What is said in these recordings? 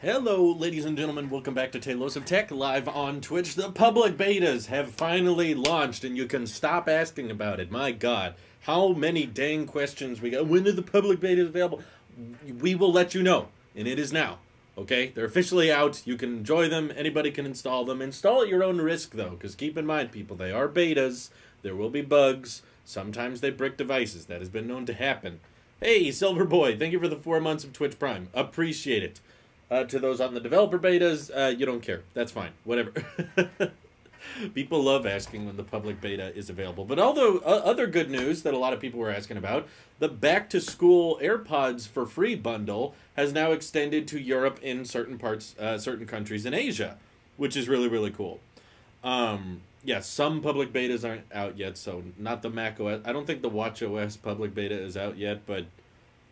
Hello, ladies and gentlemen. Welcome back to Talos of Tech, live on Twitch. The public betas have finally launched, and you can stop asking about it. My God, how many dang questions we got. When are the public betas available? We will let you know, and it is now. Okay? They're officially out. You can enjoy them. Anybody can install them. Install at your own risk, though, because keep in mind, people, they are betas. There will be bugs. Sometimes they brick devices. That has been known to happen. Hey, Silver Boy, thank you for the 4 months of Twitch Prime. Appreciate it. To those on the developer betas, you don't care. That's fine. Whatever. People love asking when the public beta is available. But although other good news that a lot of people were asking about, the back-to-school AirPods for free bundle has now extended to Europe in certain parts, certain countries in Asia, which is really, really cool. Yeah, some public betas aren't out yet, so not the Mac OS. I don't think the Watch OS public beta is out yet, but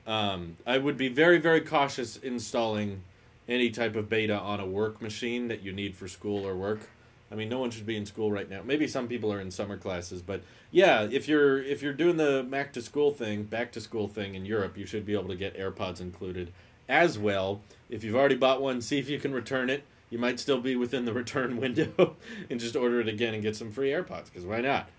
I would be very, very cautious installing any type of beta on a work machine that you need for school or work. I mean, no one should be in school right now. Maybe some people are in summer classes, but yeah, if you're doing the back to school thing in Europe, you should be able to get AirPods included as well. If you've already bought one, see if you can return it. You might still be within the return window and just order it again and get some free AirPods, because why not?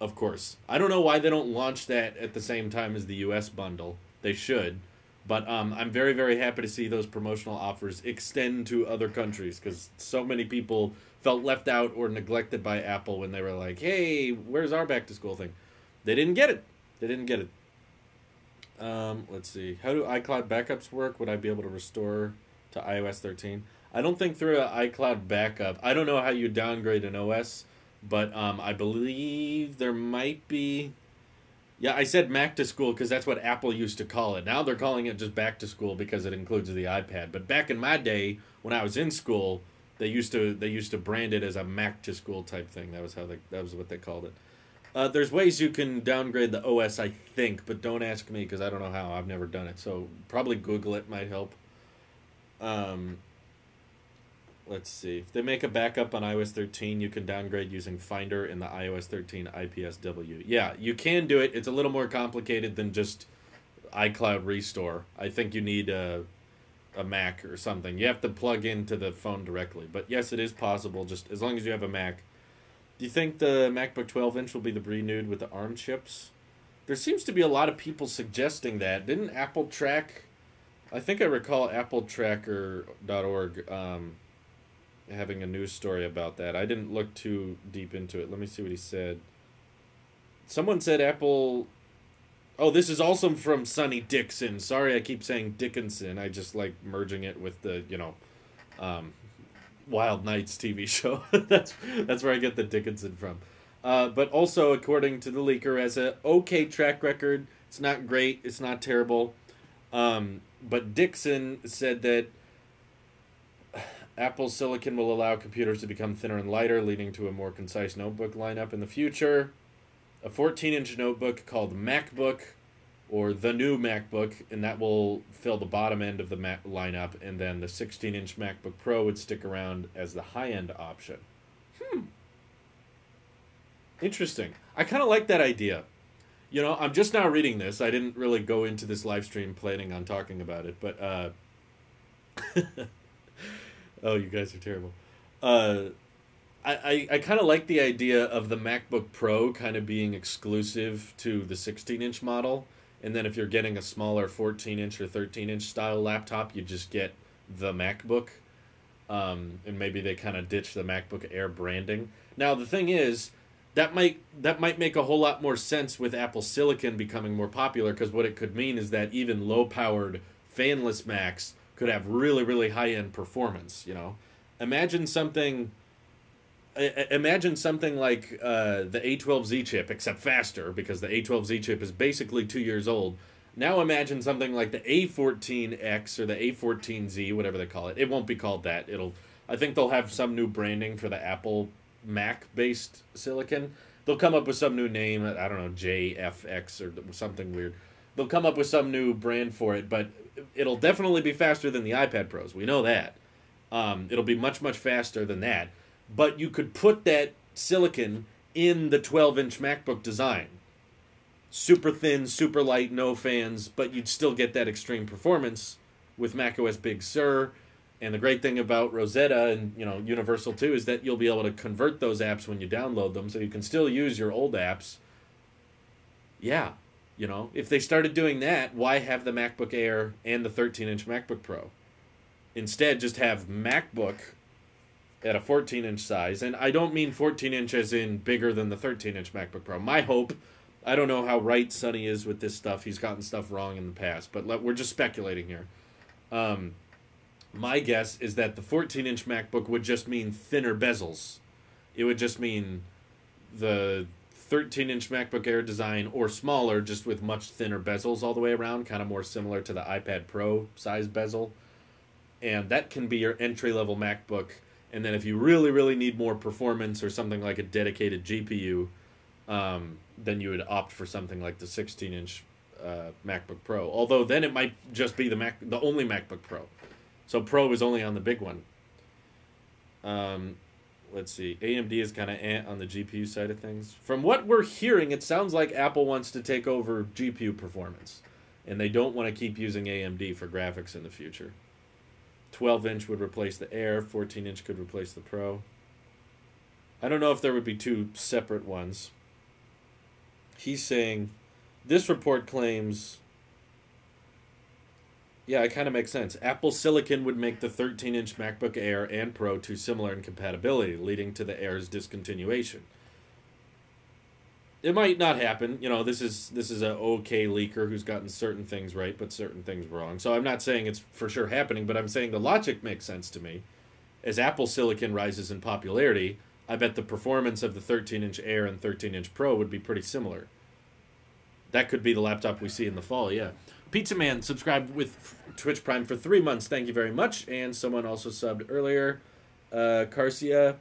Of course. I don't know why they don't launch that at the same time as the US bundle. They should. But I'm very, very happy to see those promotional offers extend to other countries, because so many people felt left out or neglected by Apple when they were like, hey, where's our back-to-school thing? They didn't get it. They didn't get it. Let's see. How do iCloud backups work? Would I be able to restore to iOS 13? I don't think through an iCloud backup. I don't know how you downgrade an OS, but I believe there might be... Yeah, I said Mac to School because that's what Apple used to call it. Now they're calling it just Back to School because it includes the iPad. But back in my day, when I was in school, they used to brand it as a Mac to School type thing. That was what they called it. There's ways you can downgrade the OS, I think, but don't ask me because I don't know how. I've never done it. So probably Google it might help. Let's see. If they make a backup on iOS 13, you can downgrade using Finder in the iOS 13 IPSW. Yeah, you can do it. It's a little more complicated than just iCloud Restore. I think you need a Mac or something. You have to plug into the phone directly. But yes, it is possible, just as long as you have a Mac. Do you think the MacBook 12-inch will be the renewed with the ARM chips? There seems to be a lot of people suggesting that. Didn't Apple Track... I think I recall appletracker.org... having a news story about that. I didn't look too deep into it. Let me see what he said. Someone said Apple... Oh, this is also from Sonny Dixon. Sorry, I keep saying Dickinson. I just like merging it with the, Wild Nights TV show. That's where I get the Dickinson from. But also, according to the leaker, has a okay track record. It's not great. It's not terrible. But Dixon said that Apple's silicon will allow computers to become thinner and lighter, leading to a more concise notebook lineup in the future. A 14-inch notebook called MacBook, or the new MacBook, and that will fill the bottom end of the Mac lineup, and then the 16-inch MacBook Pro would stick around as the high-end option. Interesting. I kind of like that idea. You know, I'm just now reading this. I didn't really go into this live stream planning on talking about it, but... Oh, you guys are terrible. I kind of like the idea of the MacBook Pro kind of being exclusive to the 16-inch model. And then if you're getting a smaller 14-inch or 13-inch style laptop, you just get the MacBook. And maybe they kind of ditch the MacBook Air branding. Now, the thing is, that might make a whole lot more sense with Apple Silicon becoming more popular, because what it could mean is that even low-powered, fanless Macs could have really, really high-end performance, you know. Imagine something like the A12Z chip, except faster, because the A12Z chip is basically 2 years old. Now imagine something like the A14X or the A14Z, whatever they call it. It won't be called that. I think they'll have some new branding for the Apple Mac-based silicon. They'll come up with some new name, I don't know, JFX or something weird. They'll come up with some new brand for it, but it'll definitely be faster than the iPad Pros. We know that. It'll be much, much faster than that. But you could put that silicon in the 12-inch MacBook design. Super thin, super light, no fans, but you'd still get that extreme performance with macOS Big Sur. And the great thing about Rosetta and, you know, Universal too, is that you'll be able to convert those apps when you download them, so you can still use your old apps. Yeah, you know, if they started doing that, why have the MacBook Air and the 13-inch MacBook Pro? Instead, just have MacBook at a 14-inch size. And I don't mean 14-inch as in bigger than the 13-inch MacBook Pro. My hope, I don't know how right Sonny is with this stuff. He's gotten stuff wrong in the past, but we're just speculating here. My guess is that the 14-inch MacBook would just mean thinner bezels. It would just mean the 13-inch MacBook Air design, or smaller, just with much thinner bezels all the way around, kind of more similar to the iPad Pro size bezel. And that can be your entry-level MacBook. And then if you really, really need more performance or something like a dedicated GPU, then you would opt for something like the 16-inch MacBook Pro. Although then it might just be the only MacBook Pro. So Pro is only on the big one. Let's see. AMD is kind of on the GPU side of things. From what we're hearing, it sounds like Apple wants to take over GPU performance. And they don't want to keep using AMD for graphics in the future. 12-inch would replace the Air. 14-inch could replace the Pro. I don't know if there would be two separate ones. He's saying, this report claims... Yeah, it kind of makes sense. Apple Silicon would make the 13-inch MacBook Air and Pro too similar in compatibility, leading to the Air's discontinuation. It might not happen. You know, this is an okay leaker who's gotten certain things right, but certain things wrong. So I'm not saying it's for sure happening, but I'm saying the logic makes sense to me. As Apple Silicon rises in popularity, I bet the performance of the 13-inch Air and 13-inch Pro would be pretty similar. That could be the laptop we see in the fall, yeah. Pizza Man subscribed with Twitch Prime for 3 months. Thank you very much. And someone also subbed earlier. Garcia,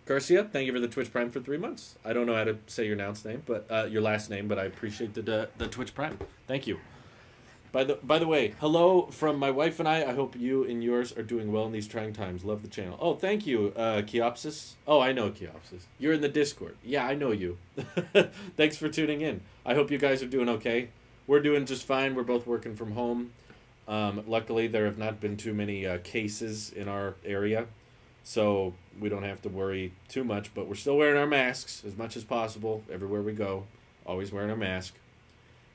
thank you for the Twitch Prime for 3 months. I don't know how to say your name, but your last name, but I appreciate the Twitch Prime. Thank you. By the way, hello from my wife and I. I hope you and yours are doing well in these trying times. Love the channel. Oh, thank you, Keopsis. Oh, I know Keopsis. You're in the Discord. Yeah, I know you. Thanks for tuning in. I hope you guys are doing okay. We're doing just fine. We're both working from home. Luckily, there have not been too many cases in our area, so we don't have to worry too much. But we're still wearing our masks as much as possible everywhere we go. Always wearing our mask.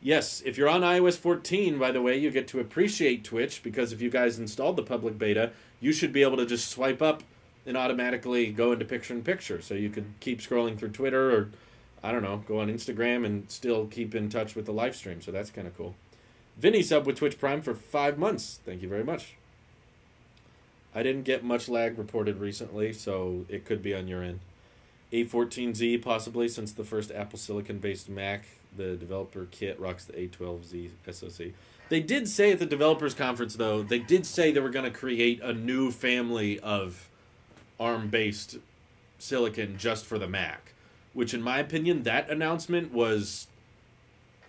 Yes, if you're on iOS 14, by the way, you get to appreciate Twitch, because if you guys installed the public beta, you should be able to just swipe up and automatically go into picture-in-picture. So you could keep scrolling through Twitter, or, I don't know, go on Instagram and still keep in touch with the live stream. So that's kind of cool. Vinny subbed with Twitch Prime for 5 months. Thank you very much. I didn't get much lag reported recently, so it could be on your end. A14Z, possibly, since the first Apple Silicon-based Mac, the developer kit rocks the A12Z SoC. They did say at the developers conference, though, they did say they were going to create a new family of ARM-based silicon just for the Mac, which, in my opinion, that announcement was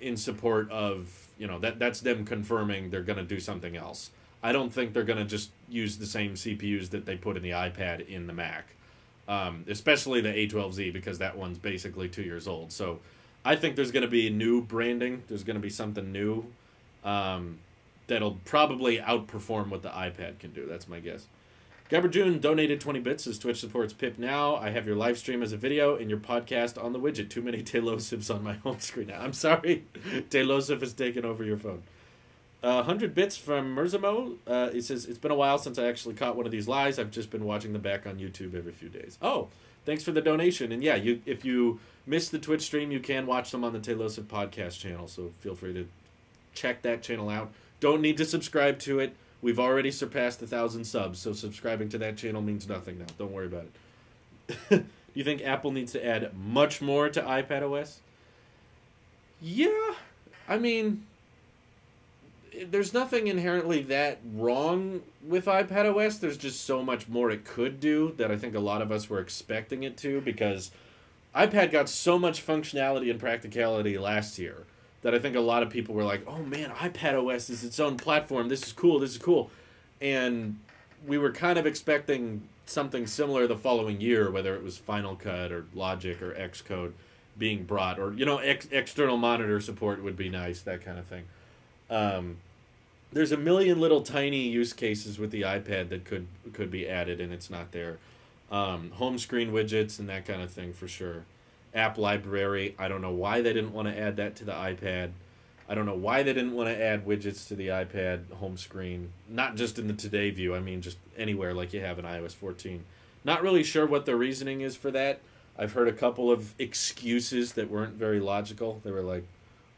in support of, you know, that's them confirming they're going to do something else. I don't think they're going to just use the same CPUs that they put in the iPad in the Mac, especially the A12Z, because that one's basically 2 years old. So I think there's going to be new branding. There's going to be something new that'll probably outperform what the iPad can do. That's my guess. Gabber June donated 20 bits as Twitch supports Pip now. I have your live stream as a video and your podcast on the widget. Too many Taylosifs on my home screen now. I'm sorry. Taylosif has taken over your phone. 100 bits from Merzamo. He says, it's been a while since I actually caught one of these lives. I've just been watching them back on YouTube every few days. Oh, thanks for the donation. And yeah, if you missed the Twitch stream, you can watch them on the Taylosif podcast channel. So feel free to check that channel out. Don't need to subscribe to it. We've already surpassed 1,000 subs, so subscribing to that channel means nothing now. Don't worry about it. Do you think Apple needs to add much more to iPadOS? Yeah. I mean, there's nothing inherently that wrong with iPadOS. There's just so much more it could do that I think a lot of us were expecting it to, because iPad got so much functionality and practicality last year that I think a lot of people were like, oh man, iPadOS is its own platform. This is cool. This is cool. And we were kind of expecting something similar the following year, whether it was Final Cut or Logic or Xcode being brought, or, you know, external monitor support would be nice, that kind of thing. there's a million little tiny use cases with the iPad that could be added, and it's not there. Home screen widgets and that kind of thing for sure. App library. I don't know why they didn't want to add that to the iPad. I don't know why they didn't want to add widgets to the iPad home screen. Not just in the Today view. I mean, just anywhere like you have in iOS 14. Not really sure what the reasoning is for that. I've heard a couple of excuses that weren't very logical. They were like,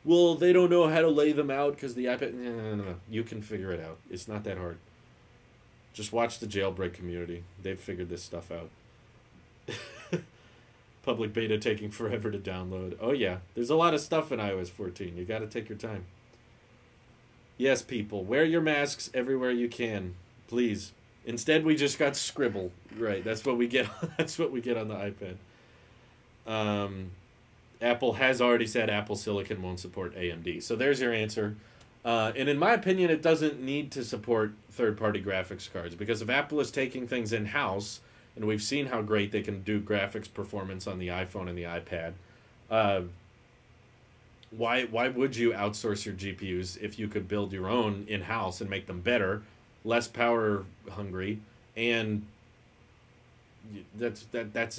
well, they don't know how to lay them out because the iPad... No. You can figure it out. It's not that hard. Just watch the jailbreak community. They've figured this stuff out. Public beta taking forever to download. Oh, yeah. There's a lot of stuff in iOS 14. You got to take your time. Yes, people. Wear your masks everywhere you can. Please. Instead, we just got Scribble. Right. That's what we get. That's what we get on the iPad. Apple has already said Apple Silicon won't support AMD. So there's your answer. And in my opinion, it doesn't need to support third-party graphics cards. Because if Apple is taking things in-house... and we've seen how great they can do graphics performance on the iPhone and the iPad. Why would you outsource your GPUs if you could build your own in-house and make them better, less power hungry, and that's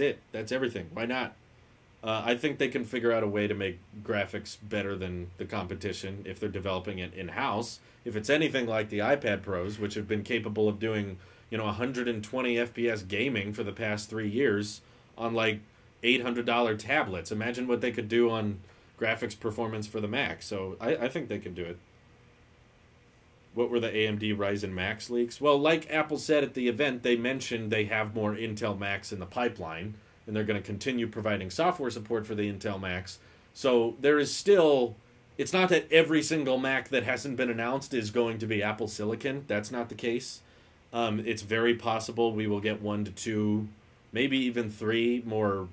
it. That's everything. Why not? I think they can figure out a way to make graphics better than the competition if they're developing it in-house. If it's anything like the iPad Pros, which have been capable of doing... 120 FPS gaming for the past 3 years on like $800 tablets. Imagine what they could do on graphics performance for the Mac. So I think they can do it. What were the AMD Ryzen Max leaks? Well, like Apple said at the event, they mentioned they have more Intel Macs in the pipeline, and they're going to continue providing software support for the Intel Macs. So there is still... It's not that every single Mac that hasn't been announced is going to be Apple Silicon. That's not the case. It's very possible we will get 1 to 2, maybe even 3 more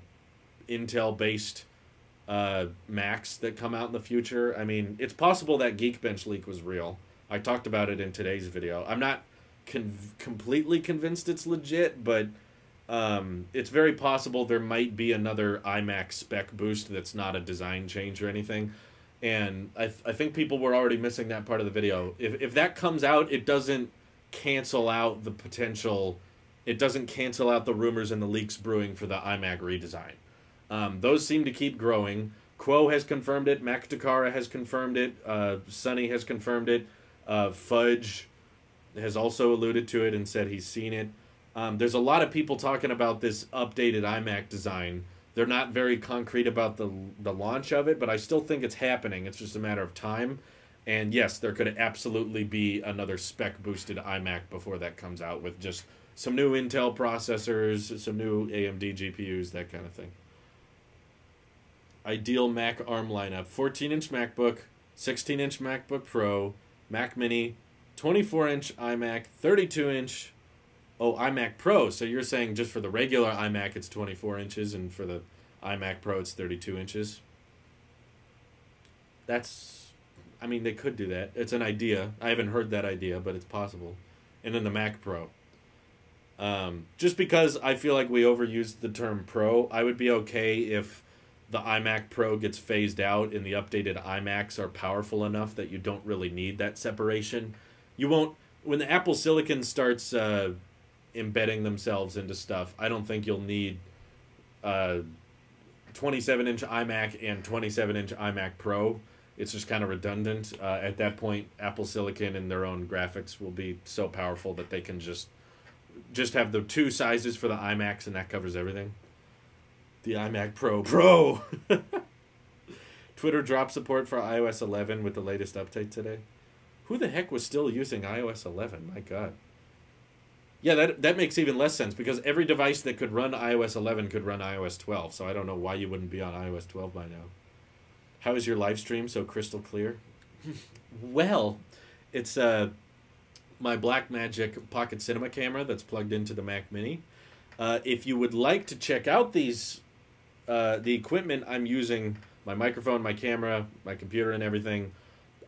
Intel-based Macs that come out in the future. I mean, it's possible that Geekbench leak was real. I talked about it in today's video. I'm not completely convinced it's legit, but it's very possible there might be another iMac spec boost that's not a design change or anything. And I think people were already missing that part of the video. If that comes out, it doesn't cancel out the potential. It doesn't cancel out the rumors and the leaks brewing for the iMac redesign. Those seem to keep growing. Quo has confirmed it. Mac Takara has confirmed it. Sonny has confirmed it. Fudge has also alluded to it and said he's seen it. There's a lot of people talking about this updated iMac design. They're not very concrete about the launch of it, but I still think it's happening. It's just a matter of time. And yes, there could absolutely be another spec-boosted iMac before that comes out with just some new Intel processors, some new AMD GPUs, that kind of thing. Ideal Mac ARM lineup. 14-inch MacBook, 16-inch MacBook Pro, Mac Mini, 24-inch iMac, 32-inch... Oh, iMac Pro. So you're saying just for the regular iMac it's 24 inches and for the iMac Pro it's 32 inches? That's... I mean, they could do that. It's an idea. I haven't heard that idea, but it's possible. And then the Mac Pro. Just because I feel like we overused the term Pro, I would be okay if the iMac Pro gets phased out and the updated iMacs are powerful enough that you don't really need that separation. You won't... When the Apple Silicon starts embedding themselves into stuff, I don't think you'll need 27-inch iMac and 27-inch iMac Pro. It's just kind of redundant. At that point, Apple Silicon and their own graphics will be so powerful that they can just have the 2 sizes for the iMacs, and that covers everything. The iMac Pro. Twitter dropped support for iOS 11 with the latest update today. Who the heck was still using iOS 11? My God. Yeah, that makes even less sense, because every device that could run iOS 11 could run iOS 12, so I don't know why you wouldn't be on iOS 12 by now. How is your live stream so crystal clear? Well, it's my Blackmagic Pocket Cinema camera that's plugged into the Mac Mini. If you would like to check out these, the equipment I'm using, my microphone, my camera, my computer and everything,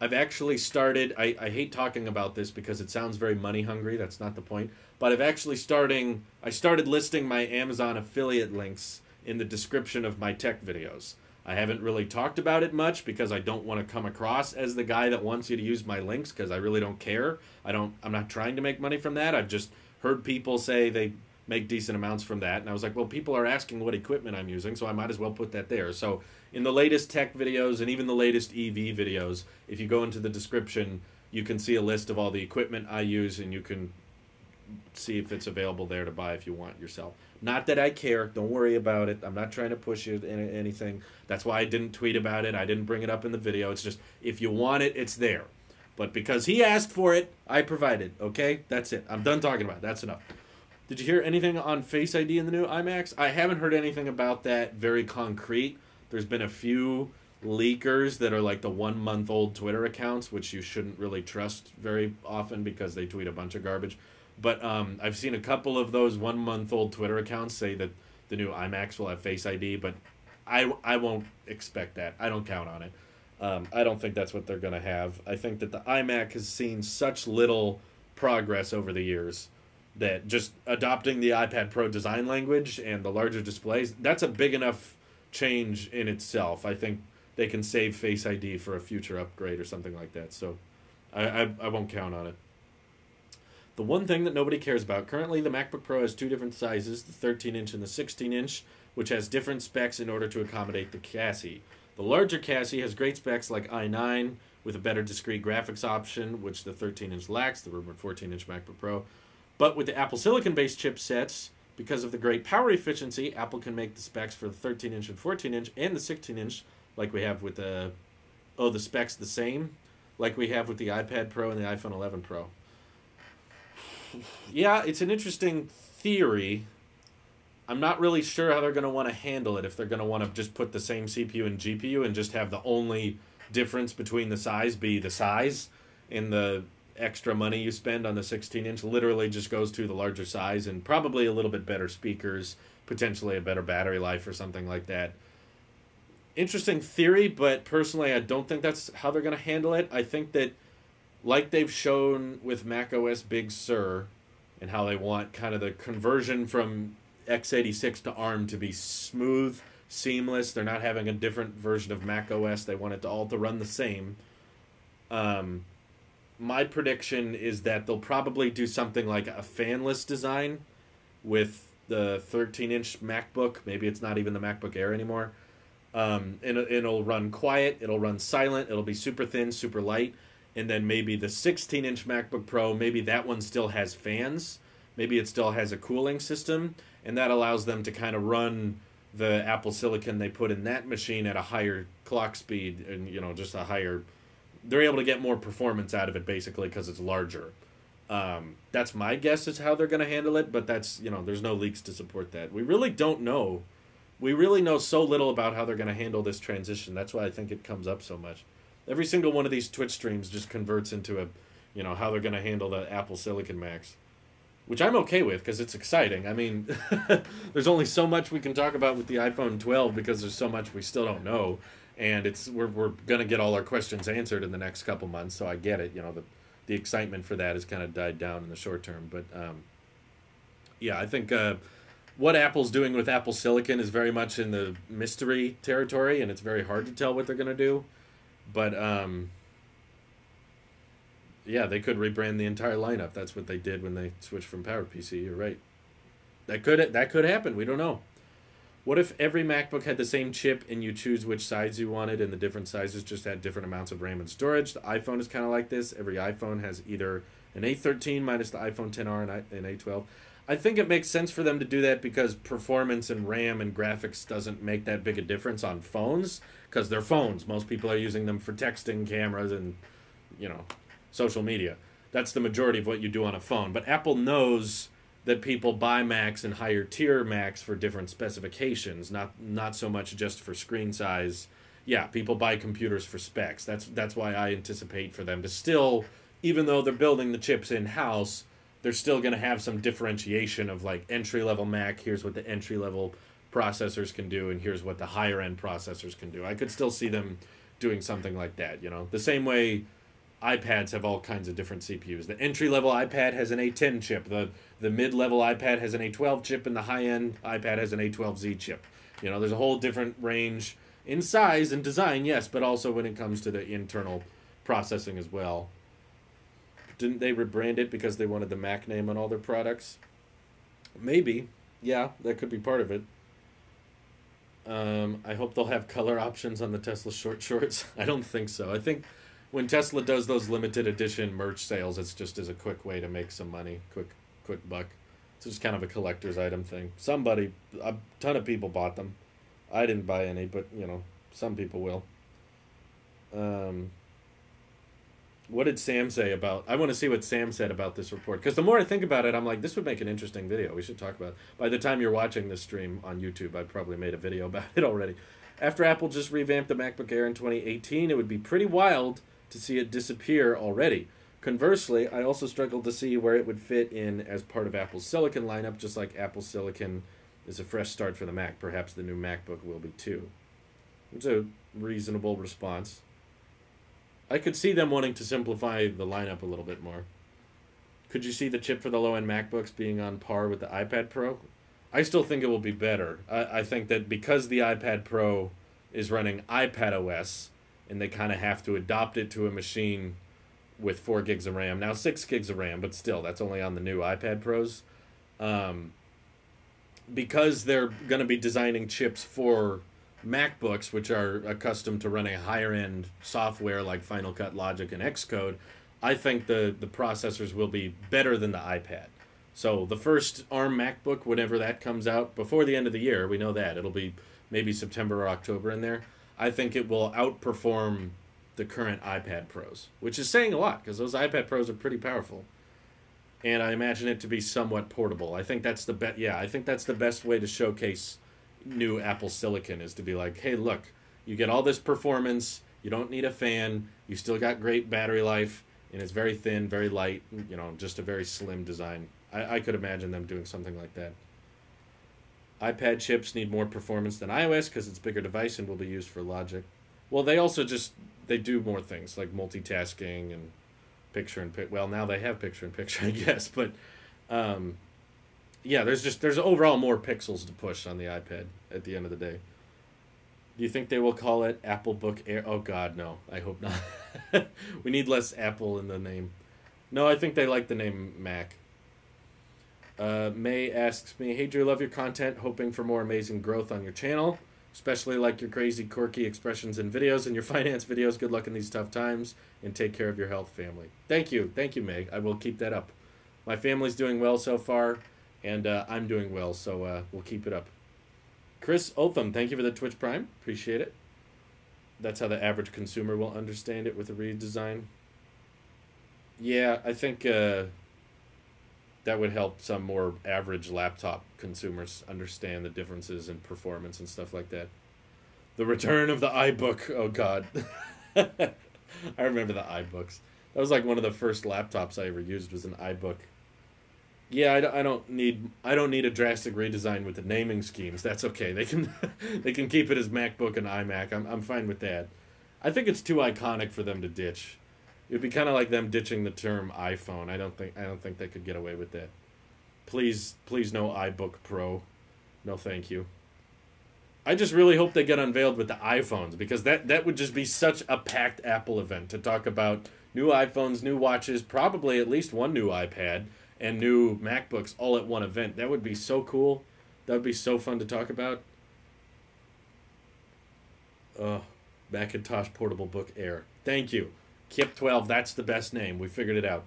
I've actually started, I hate talking about this because it sounds very money hungry, that's not the point, but I started listing my Amazon affiliate links in the description of my tech videos. I haven't really talked about it much because I don't want to come across as the guy that wants you to use my links, because I really don't care. I'm not trying to make money from that. I've just heard people say they make decent amounts from that, and I was like, well, people are asking what equipment I'm using, so I might as well put that there. So in the latest tech videos and even the latest EV videos, if you go into the description, you can see a list of all the equipment I use, and you can see if it's available there to buy if you want yourself. Not that I care. Don't worry about it. I'm not trying to push you anything. That's why I didn't tweet about it. I didn't bring it up in the video. It's just, if you want it, it's there. But because he asked for it, I provided. Okay? That's it. I'm done talking about it. That's enough. Did you hear anything on Face ID in the new iMacs? I haven't heard anything about that very concrete. There's been a few leakers that are like the 1-month-old Twitter accounts, which you shouldn't really trust very often because they tweet a bunch of garbage. But I've seen a couple of those 1-month-old Twitter accounts say that the new iMacs will have Face ID, but I won't expect that. I don't count on it. I don't think that's what they're going to have. I think that the iMac has seen such little progress over the years that just adopting the iPad Pro design language and the larger displays, that's a big enough change in itself. I think they can save Face ID for a future upgrade or something like that. So I won't count on it. The one thing that nobody cares about, currently the MacBook Pro has two different sizes, the 13-inch and the 16-inch, which has different specs in order to accommodate the chassis. The larger chassis has great specs like i9 with a better discrete graphics option, which the 13-inch lacks, the rumored 14-inch MacBook Pro. But with the Apple Silicon-based chipsets, because of the great power efficiency, Apple can make the specs for the 13-inch and 14-inch and the 16-inch like we have with the... Oh, the specs the same? Like we have with the iPad Pro and the iPhone 11 Pro. Yeah, it's an interesting theory. I'm not really sure how they're going to want to handle it, if they're going to want to just put the same CPU and GPU and just have the only difference between the size be the size, and the extra money you spend on the 16-inch literally just goes to the larger size and probably a little bit better speakers, potentially a better battery life or something like that. Interesting theory, but personally I don't think that's how they're going to handle it. I think that, like they've shown with macOS Big Sur, and how they want kind of the conversion from x86 to ARM to be smooth, seamless. They're not having a different version of macOS. They want it to all to run the same. My prediction is that they'll probably do something like a fanless design with the 13-inch MacBook. Maybe it's not even the MacBook Air anymore. It'll run quiet. It'll run silent. It'll be super thin, super light. And then maybe the 16-inch MacBook Pro, maybe that one still has fans. Maybe it still has a cooling system. And that allows them to kind of run the Apple Silicon they put in that machine at a higher clock speed. And, you know, just a higher... They're able to get more performance out of it, basically, because it's larger. That's my guess is how they're going to handle it. But that's, you know, there's no leaks to support that. We really don't know. We really know so little about how they're going to handle this transition. That's why I think it comes up so much. Every single one of these Twitch streams just converts into a, you know, how they're going to handle the Apple Silicon Macs. Which I'm okay with, because it's exciting. I mean, there's only so much we can talk about with the iPhone 12, because there's so much we still don't know. And we're going to get all our questions answered in the next couple months, so I get it. You know, the excitement for that has kind of died down in the short term. But, yeah, I think what Apple's doing with Apple Silicon is very much in the mystery territory, and it's very hard to tell what they're going to do. But, yeah, they could rebrand the entire lineup. That's what they did when they switched from PowerPC. You're right. That could happen. We don't know. What if every MacBook had the same chip and you choose which size you wanted, and the different sizes just had different amounts of RAM and storage? The iPhone is kind of like this. Every iPhone has either an A13 minus the iPhone XR and an A12. I think it makes sense for them to do that because performance and RAM and graphics doesn't make that big a difference on phones, because they're phones. Most people are using them for texting, cameras, and, you know, social media. That's the majority of what you do on a phone. But Apple knows that people buy Macs and higher tier Macs for different specifications, not so much just for screen size. Yeah, people buy computers for specs. That's why I anticipate for them to still, even though they're building the chips in-house, they're still going to have some differentiation of, like, entry-level Mac, here's what the entry-level processors can do, and here's what the higher-end processors can do. I could still see them doing something like that, you know? The same way iPads have all kinds of different CPUs. The entry-level iPad has an A10 chip. The mid-level iPad has an A12 chip, and the high-end iPad has an A12Z chip. You know, there's a whole different range In size and design, yes, but also when it comes to the internal processing as well. Didn't they rebrand it because they wanted the Mac name on all their products? Maybe. Yeah, that could be part of it. I hope they'll have color options on the Tesla short shorts. I don't think so. I think when Tesla does those limited edition merch sales, it's just as a quick way to make some money, quick buck. It's just kind of a collector's item thing. A ton of people bought them. I didn't buy any, but you know, some people will. What did Sam say about... I want to see what Sam said about this report. Because the more I think about it, I'm like, this would make an interesting video. We should talk about it. By the time you're watching this stream on YouTube, I probably made a video about it already. After Apple just revamped the MacBook Air in 2018, it would be pretty wild to see it disappear already. Conversely, I also struggled to see where it would fit in as part of Apple's Silicon lineup, just like Apple Silicon is a fresh start for the Mac. Perhaps the new MacBook will be too. It's a reasonable response. I could see them wanting to simplify the lineup a little bit more. Could you see the chip for the low-end MacBooks being on par with the iPad Pro? I still think it will be better. I think that because the iPad Pro is running iPad OS, and they kind of have to adopt it to a machine with 4 gigs of RAM. Now 6 gigs of RAM, but still, that's only on the new iPad Pros. Because they're going to be designing chips for MacBooks, which are accustomed to running higher-end software like Final Cut, Logic, and Xcode, I think the processors will be better than the iPad. So the first ARM MacBook, whenever that comes out, before the end of the year, we know that. It'll be maybe September or October in there. I think it will outperform the current iPad Pros, which is saying a lot, because those iPad Pros are pretty powerful. And I imagine it to be somewhat portable. I think that's I think that's the best way to showcase new Apple Silicon, is to be like, hey, look, you get all this performance, you don't need a fan, you still got great battery life, and it's very thin, very light, you know, just a very slim design. I could imagine them doing something like that. iPad chips need more performance than iOS because it's a bigger device and will be used for Logic. Well, they also they do more things like multitasking and picture-in-picture. Well, now they have picture-in-picture, I guess, but yeah, there's overall more pixels to push on the iPad at the end of the day. Do you think they will call it Apple Book Air? Oh, God, no. I hope not. We need less Apple in the name. No, I think they like the name Mac. May asks me, hey, Drew, love your content. Hoping for more amazing growth on your channel. Especially like your crazy, quirky expressions in videos and your finance videos. Good luck in these tough times. And take care of your health, family. Thank you. Thank you, Meg. I will keep that up. My family's doing well so far. And I'm doing well, so we'll keep it up. Chris Otham, thank you for the Twitch Prime. Appreciate it. That's how the average consumer will understand it with a redesign. Yeah, I think that would help some more average laptop consumers understand the differences in performance and stuff like that. The return of the iBook. Oh, God. I remember the iBooks. That was like one of the first laptops I ever used was an iBook. Yeah, I don't need a drastic redesign with the naming schemes. That's okay. They can keep it as MacBook and iMac. I'm fine with that. I think it's too iconic for them to ditch. It would be kind of like them ditching the term iPhone. I don't think they could get away with that. Please no iBook Pro. No, thank you. I just really hope they get unveiled with the iPhones, because that would just be such a packed Apple event to talk about new iPhones, new watches, probably at least one new iPad, and new MacBooks all at one event. That would be so cool. That would be so fun to talk about. Macintosh Portable Book Air. Thank you. Kip 12, that's the best name. We figured it out.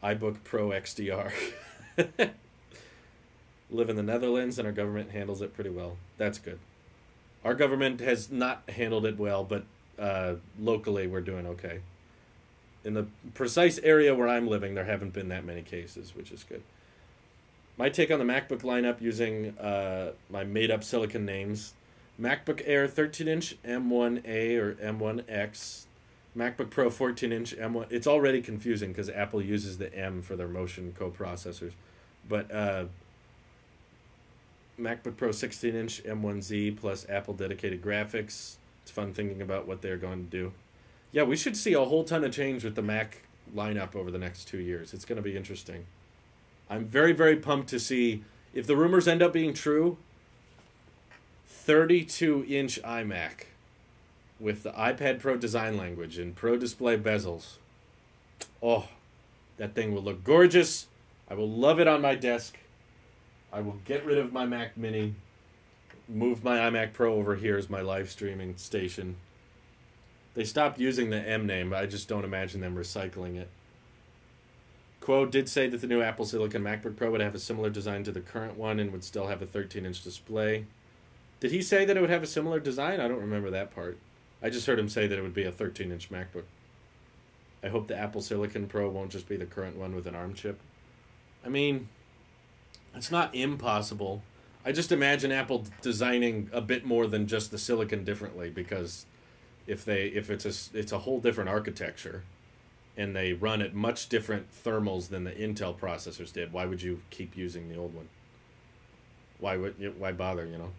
iBook Pro XDR. Live in the Netherlands, and our government handles it pretty well. That's good. Our government has not handled it well, but locally we're doing okay. In the precise area where I'm living, there haven't been that many cases, which is good. My take on the MacBook lineup using my made-up silicon names. MacBook Air 13-inch M1A or M1X. MacBook Pro 14-inch M1. It's already confusing because Apple uses the M for their motion coprocessors. But MacBook Pro 16-inch M1Z plus Apple dedicated graphics. It's fun thinking about what they're going to do. Yeah, we should see a whole ton of change with the Mac lineup over the next 2 years. It's going to be interesting. I'm very, very pumped to see if the rumors end up being true. 32-inch iMac with the iPad Pro design language and Pro Display bezels. Oh, that thing will look gorgeous. I will love it on my desk. I will get rid of my Mac Mini, move my iMac Pro over here as my live streaming station. They stopped using the M name, but I just don't imagine them recycling it. Quo did say that the new Apple Silicon MacBook Pro would have a similar design to the current one and would still have a 13-inch display. Did he say that it would have a similar design? I don't remember that part. I just heard him say that it would be a 13-inch MacBook. I hope the Apple Silicon Pro won't just be the current one with an ARM chip. I mean, it's not impossible. I just imagine Apple designing a bit more than just the silicon differently, because if it's a whole different architecture and they run at much different thermals than the Intel processors did, why would you keep using the old one? Why bother, you know?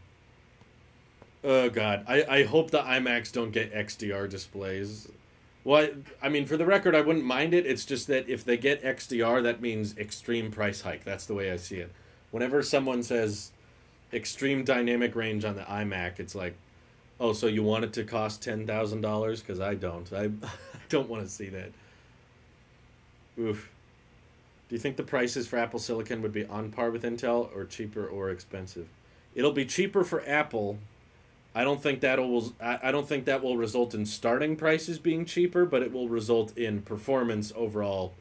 Oh god, I hope the iMacs don't get XDR displays. Well, I mean, for the record, I wouldn't mind it. It's just that if they get XDR, that means extreme price hike. That's the way I see it. Whenever someone says extreme dynamic range on the iMac, it's like, oh, so you want it to cost $10,000? Because I don't. I don't want to see that. Oof. Do you think the prices for Apple Silicon would be on par with Intel, or cheaper or expensive? It'll be cheaper for Apple. I don't think that will result in starting prices being cheaper, but it will result in performance overall.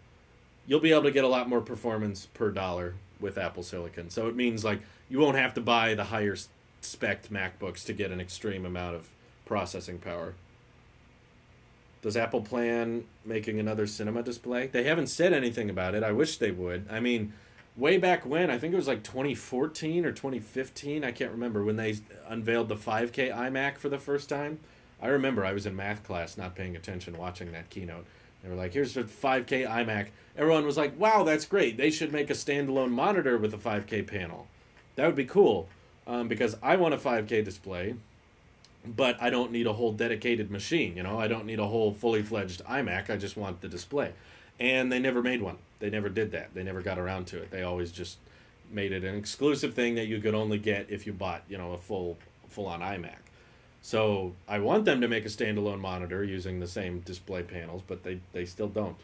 You'll be able to get a lot more performance per dollar with Apple Silicon. So it means like you won't have to buy the higher spec MacBooks to get an extreme amount of processing power. Does Apple plan making another cinema display? They haven't said anything about it. I wish they would. I mean, way back when, I think it was like 2014 or 2015, I can't remember, when they unveiled the 5K iMac for the first time. I remember I was in math class not paying attention watching that keynote. They were like, here's a 5K iMac. Everyone was like, wow, that's great. They should make a standalone monitor with a 5K panel. That would be cool, because I want a 5K display, but I don't need a whole dedicated machine. You know, I don't need a whole fully fledged iMac. I just want the display. And they never made one. They never did that. They never got around to it. They always just made it an exclusive thing that you could only get if you bought, you know, a full-on iMac. So I want them to make a standalone monitor using the same display panels, but they still don't.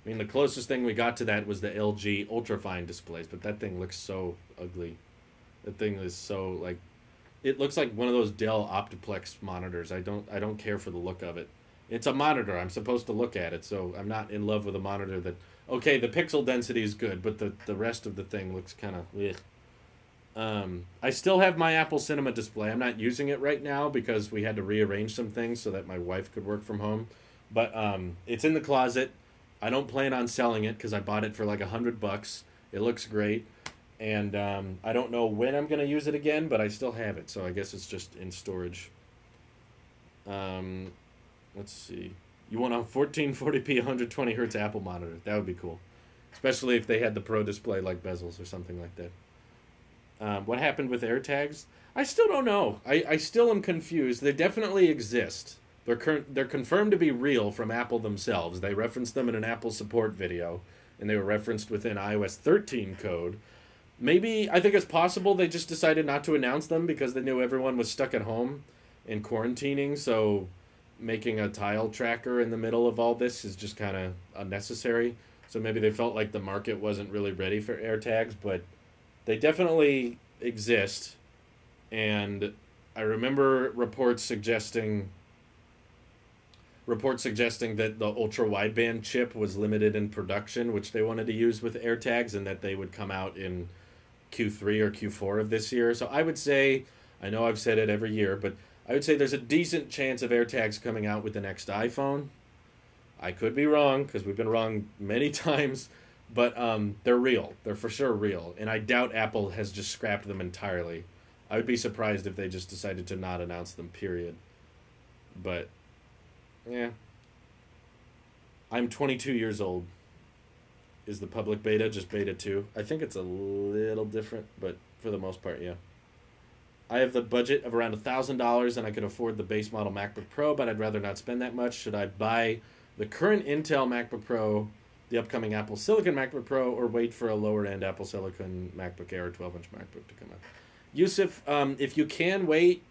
I mean, the closest thing we got to that was the LG ultrafine displays, but that thing looks so ugly. That thing is so, like, it looks like one of those Dell Optiplex monitors. I don't care for the look of it. It's a monitor. I'm supposed to look at it, so I'm not in love with a monitor that... Okay, the pixel density is good, but the rest of the thing looks kind of... I still have my Apple Cinema display. I'm not using it right now because we had to rearrange some things so that my wife could work from home. But it's in the closet. I don't plan on selling it because I bought it for like $100. It looks great. And I don't know when I'm going to use it again, but I still have it, so I guess it's just in storage. Let's see. You want a 1440p 120 hertz Apple monitor. That would be cool. Especially if they had the Pro display like bezels or something like that. What happened with AirTags? I still don't know. I still am confused. They definitely exist. They're confirmed to be real from Apple themselves. They referenced them in an Apple support video, and they were referenced within iOS 13 code. Maybe, I think it's possible they just decided not to announce them because they knew everyone was stuck at home and quarantining, so making a tile tracker in the middle of all this is just kind of unnecessary. So maybe they felt like the market wasn't really ready for AirTags, but they definitely exist. And I remember reports suggesting that the ultra-wideband chip was limited in production, which they wanted to use with AirTags, and that they would come out in Q3 or Q4 of this year. So I would say, I know I've said it every year, but I would say there's a decent chance of AirTags coming out with the next iPhone. I could be wrong, because we've been wrong many times, but they're real. They're for sure real, and I doubt Apple has just scrapped them entirely. I would be surprised if they just decided to not announce them, period. But, yeah. I'm 22 years old. Is the public beta just beta 2? I think it's a little different, but for the most part, yeah. I have the budget of around $1,000 and I could afford the base model MacBook Pro, but I'd rather not spend that much. Should I buy the current Intel MacBook Pro, the upcoming Apple Silicon MacBook Pro, or wait for a lower-end Apple Silicon MacBook Air or 12-inch MacBook to come out? Yusuf, if you can wait,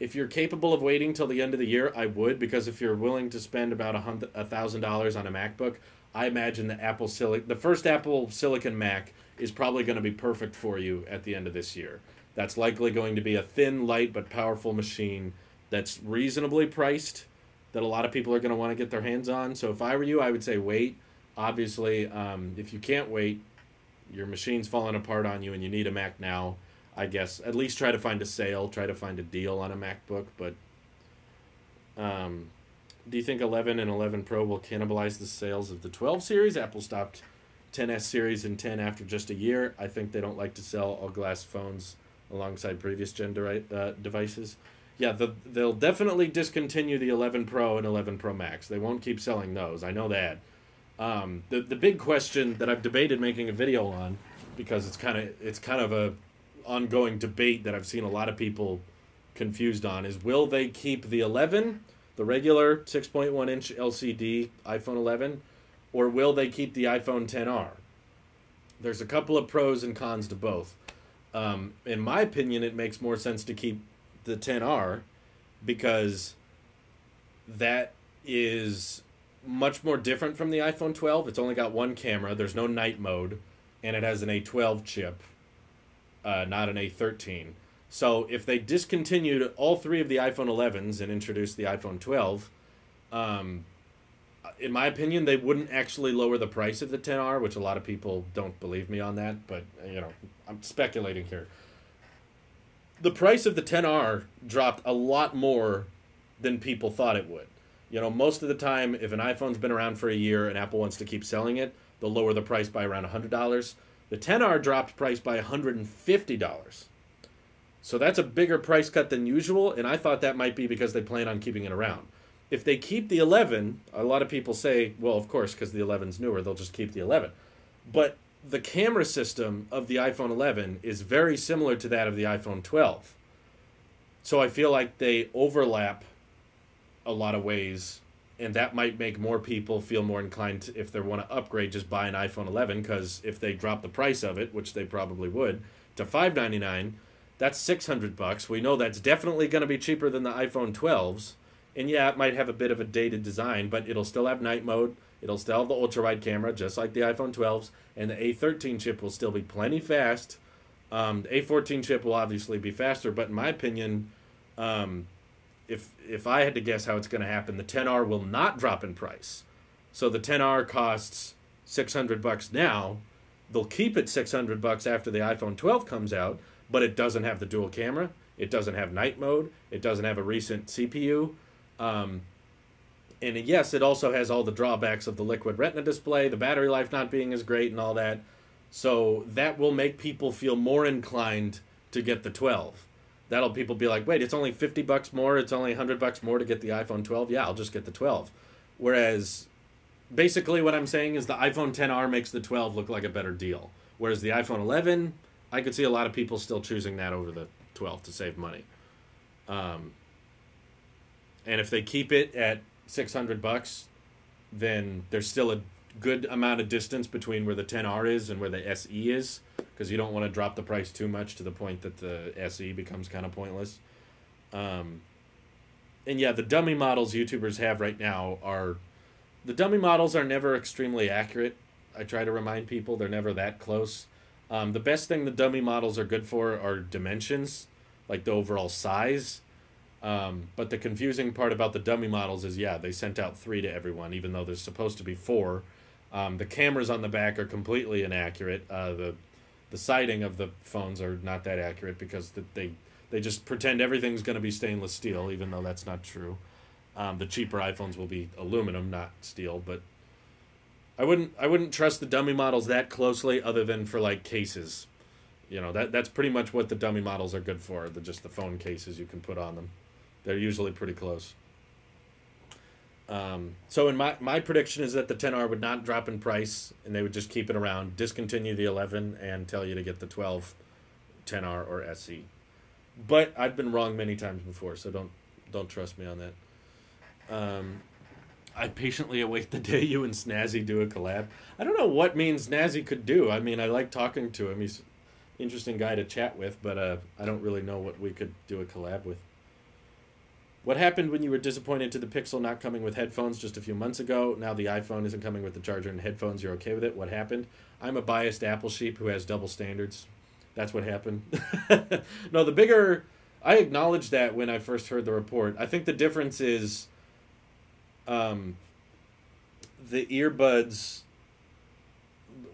If you're capable of waiting till the end of the year, I would, because if you're willing to spend about $1,000 on a MacBook, I imagine the first Apple Silicon Mac is probably going to be perfect for you at the end of this year. That's likely going to be a thin, light, but powerful machine that's reasonably priced, that a lot of people are going to want to get their hands on. So if I were you, I would say wait. Obviously, if you can't wait, your machine's falling apart on you and you need a Mac now, I guess at least try to find a sale, try to find a deal on a MacBook. But do you think 11 and 11 Pro will cannibalize the sales of the 12 series? Apple stopped 10S series and 10 after just a year. I think they don't like to sell all-glass phones alongside previous gen devices. Yeah, they'll definitely discontinue the 11 Pro and 11 Pro Max. They won't keep selling those. I know that. The big question that I've debated making a video on, because it's kind of a ongoing debate that I've seen a lot of people confused on, is will they keep the 11, the regular 6.1-inch LCD iPhone 11, or will they keep the iPhone XR? There's a couple of pros and cons to both. In my opinion, it makes more sense to keep the XR because that is much more different from the iPhone 12. It's only got one camera, there's no night mode, and it has an A12 chip, not an A13. So if they discontinued all three of the iPhone 11s and introduced the iPhone 12, in my opinion, they wouldn't actually lower the price of the XR, which a lot of people don't believe me on that, but, you know, I'm speculating here. The price of the XR dropped a lot more than people thought it would. You know, most of the time, if an iPhone's been around for a year and Apple wants to keep selling it, they'll lower the price by around $100. The XR dropped price by $150. So that's a bigger price cut than usual, and I thought that might be because they plan on keeping it around. If they keep the 11, a lot of people say, well, of course, because the 11's newer, they'll just keep the 11. But the camera system of the iPhone 11 is very similar to that of the iPhone 12. So I feel like they overlap a lot of ways, and that might make more people feel more inclined to, if they want to upgrade, just buy an iPhone 11, because if they drop the price of it, which they probably would, to $599, that's $600. We know that's definitely going to be cheaper than the iPhone 12s. And yeah, it might have a bit of a dated design, but it'll still have night mode. It'll still have the ultra-wide camera, just like the iPhone 12s. And the A13 chip will still be plenty fast. The A14 chip will obviously be faster, but in my opinion, if I had to guess how it's going to happen, the XR will not drop in price. So the XR costs $600 now. They'll keep it $600 after the iPhone 12 comes out, but it doesn't have the dual camera. It doesn't have night mode. It doesn't have a recent CPU. And yes, it also has all the drawbacks of the liquid retina display, the battery life not being as great and all that. So that will make people feel more inclined to get the 12. That'll people be like, wait, it's only $50 more, it's only $100 more to get the iPhone 12? Yeah, I'll just get the 12. Whereas, basically what I'm saying is the iPhone XR makes the 12 look like a better deal. Whereas the iPhone 11, I could see a lot of people still choosing that over the 12 to save money. And if they keep it at $600, then there's still a good amount of distance between where the XR is and where the SE is, because you don't want to drop the price too much to the point that the SE becomes kind of pointless. And yeah, the dummy models YouTubers have right now the dummy models are never extremely accurate. I try to remind people they're never that close. The best thing the dummy models are good for are dimensions, like the overall size. But the confusing part about the dummy models is, yeah, they sent out 3 to everyone, even though there's supposed to be 4. The cameras on the back are completely inaccurate. The siding of the phones are not that accurate because they just pretend everything's going to be stainless steel, even though that's not true. The cheaper iPhones will be aluminum, not steel. But I wouldn't trust the dummy models that closely, other than for like cases. You know, that's pretty much what the dummy models are good for. Just the phone cases you can put on them. They're usually pretty close. So in my prediction is that the XR would not drop in price, and they would just keep it around, discontinue the 11, and tell you to get the 12 XR or SE. But I've been wrong many times before, so don't trust me on that. I patiently await the day you and Snazzy do a collab. I don't know what me and Snazzy could do. I mean, I like talking to him. He's an interesting guy to chat with, but I don't really know what we could do a collab with. What happened when you were disappointed to the Pixel not coming with headphones just a few months ago? Now the iPhone isn't coming with the charger and headphones. You're okay with it? What happened? I'm a biased Apple sheep who has double standards. That's what happened. No, the bigger... I acknowledged that when I first heard the report. I think the difference is the earbuds...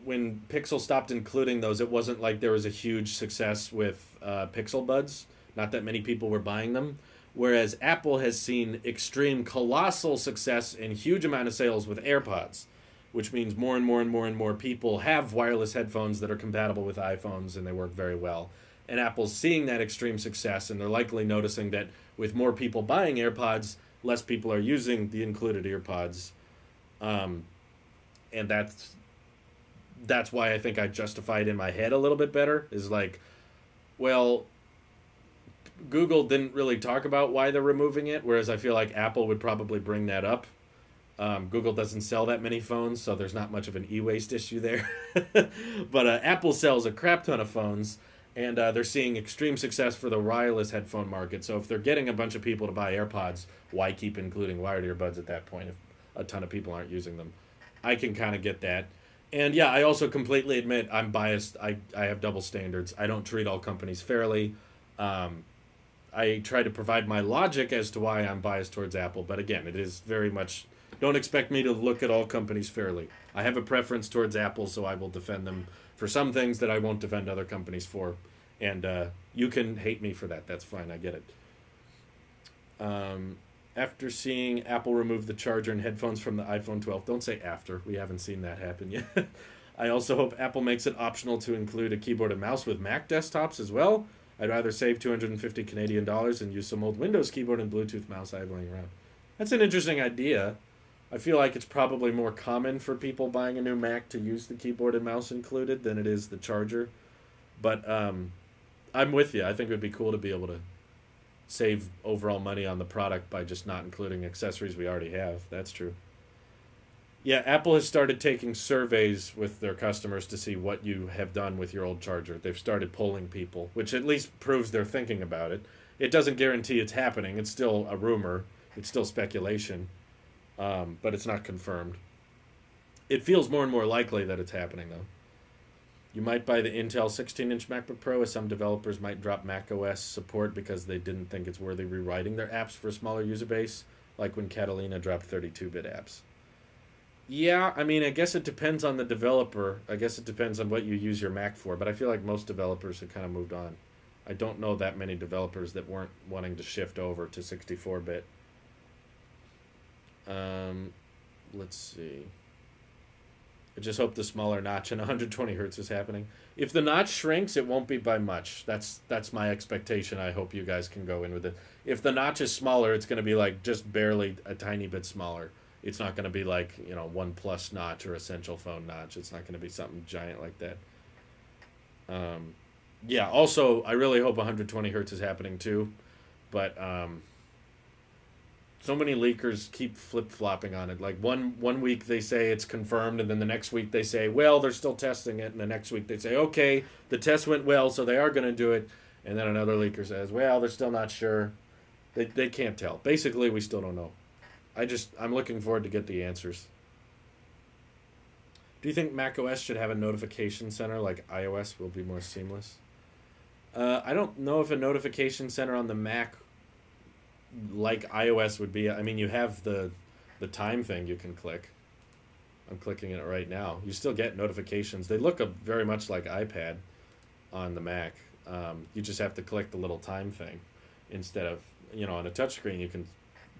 When Pixel stopped including those, it wasn't like there was a huge success with Pixel Buds. Not that many people were buying them. Whereas Apple has seen extreme, colossal success and huge amount of sales with AirPods, which means more and more and more and more people have wireless headphones that are compatible with iPhones and they work very well. And Apple's seeing that extreme success, and they're likely noticing that with more people buying AirPods, less people are using the included earpods. And that's why I think I justify it in my head a little bit better, is like, well... Google didn't really talk about why they're removing it, whereas I feel like Apple would probably bring that up. Google doesn't sell that many phones, so there's not much of an e-waste issue there. But Apple sells a crap ton of phones, and they're seeing extreme success for the wireless headphone market. So if they're getting a bunch of people to buy AirPods, why keep including wired earbuds at that point if a ton of people aren't using them? I can kind of get that. And yeah, I also completely admit I'm biased. I have double standards. I don't treat all companies fairly. I try to provide my logic as to why I'm biased towards Apple, but again, it is very much... Don't expect me to look at all companies fairly. I have a preference towards Apple, so I will defend them for some things that I won't defend other companies for. And you can hate me for that. That's fine. I get it. After seeing Apple remove the charger and headphones from the iPhone 12... Don't say after. We haven't seen that happen yet. I also hope Apple makes it optional to include a keyboard and mouse with Mac desktops as well. I'd rather save 250 Canadian dollars and use some old Windows keyboard and Bluetooth mouse I have laying around. That's an interesting idea. I feel like it's probably more common for people buying a new Mac to use the keyboard and mouse included than it is the charger. But I'm with you. I think it would be cool to be able to save overall money on the product by just not including accessories we already have. That's true. Yeah, Apple has started taking surveys with their customers to see what you have done with your old charger. They've started polling people, which at least proves they're thinking about it. It doesn't guarantee it's happening. It's still a rumor. It's still speculation, but it's not confirmed. It feels more and more likely that it's happening, though. You might buy the Intel 16-inch MacBook Pro, as some developers might drop macOS support because they didn't think it's worthy rewriting their apps for a smaller user base, like when Catalina dropped 32-bit apps. Yeah, I mean, I guess it depends on the developer. I guess it depends on what you use your Mac for, but I feel like most developers have kind of moved on. I don't know that many developers that weren't wanting to shift over to 64-bit. Let's see. I just hope the smaller notch and 120 hertz is happening. If the notch shrinks, it won't be by much. That's my expectation. I hope you guys can go in with it. If the notch is smaller, it's going to be like just barely a tiny bit smaller. It's not going to be like, you know, OnePlus notch or Essential Phone notch. It's not going to be something giant like that. Yeah, also, I really hope 120 hertz is happening too. But so many leakers keep flip-flopping on it. Like one week they say it's confirmed, and then the next week they say, well, they're still testing it. And the next week they say, okay, the test went well, so they are going to do it. And then another leaker says, well, they're still not sure. They can't tell. Basically, we still don't know. I'm looking forward to get the answers. Do you think macOS should have a notification center like iOS will be more seamless? I don't know if a notification center on the Mac like iOS would be. I mean, you have the time thing you can click. I'm clicking it right now. You still get notifications. They look very much like iPad on the Mac. You just have to click the little time thing instead of, you know, on a touchscreen you can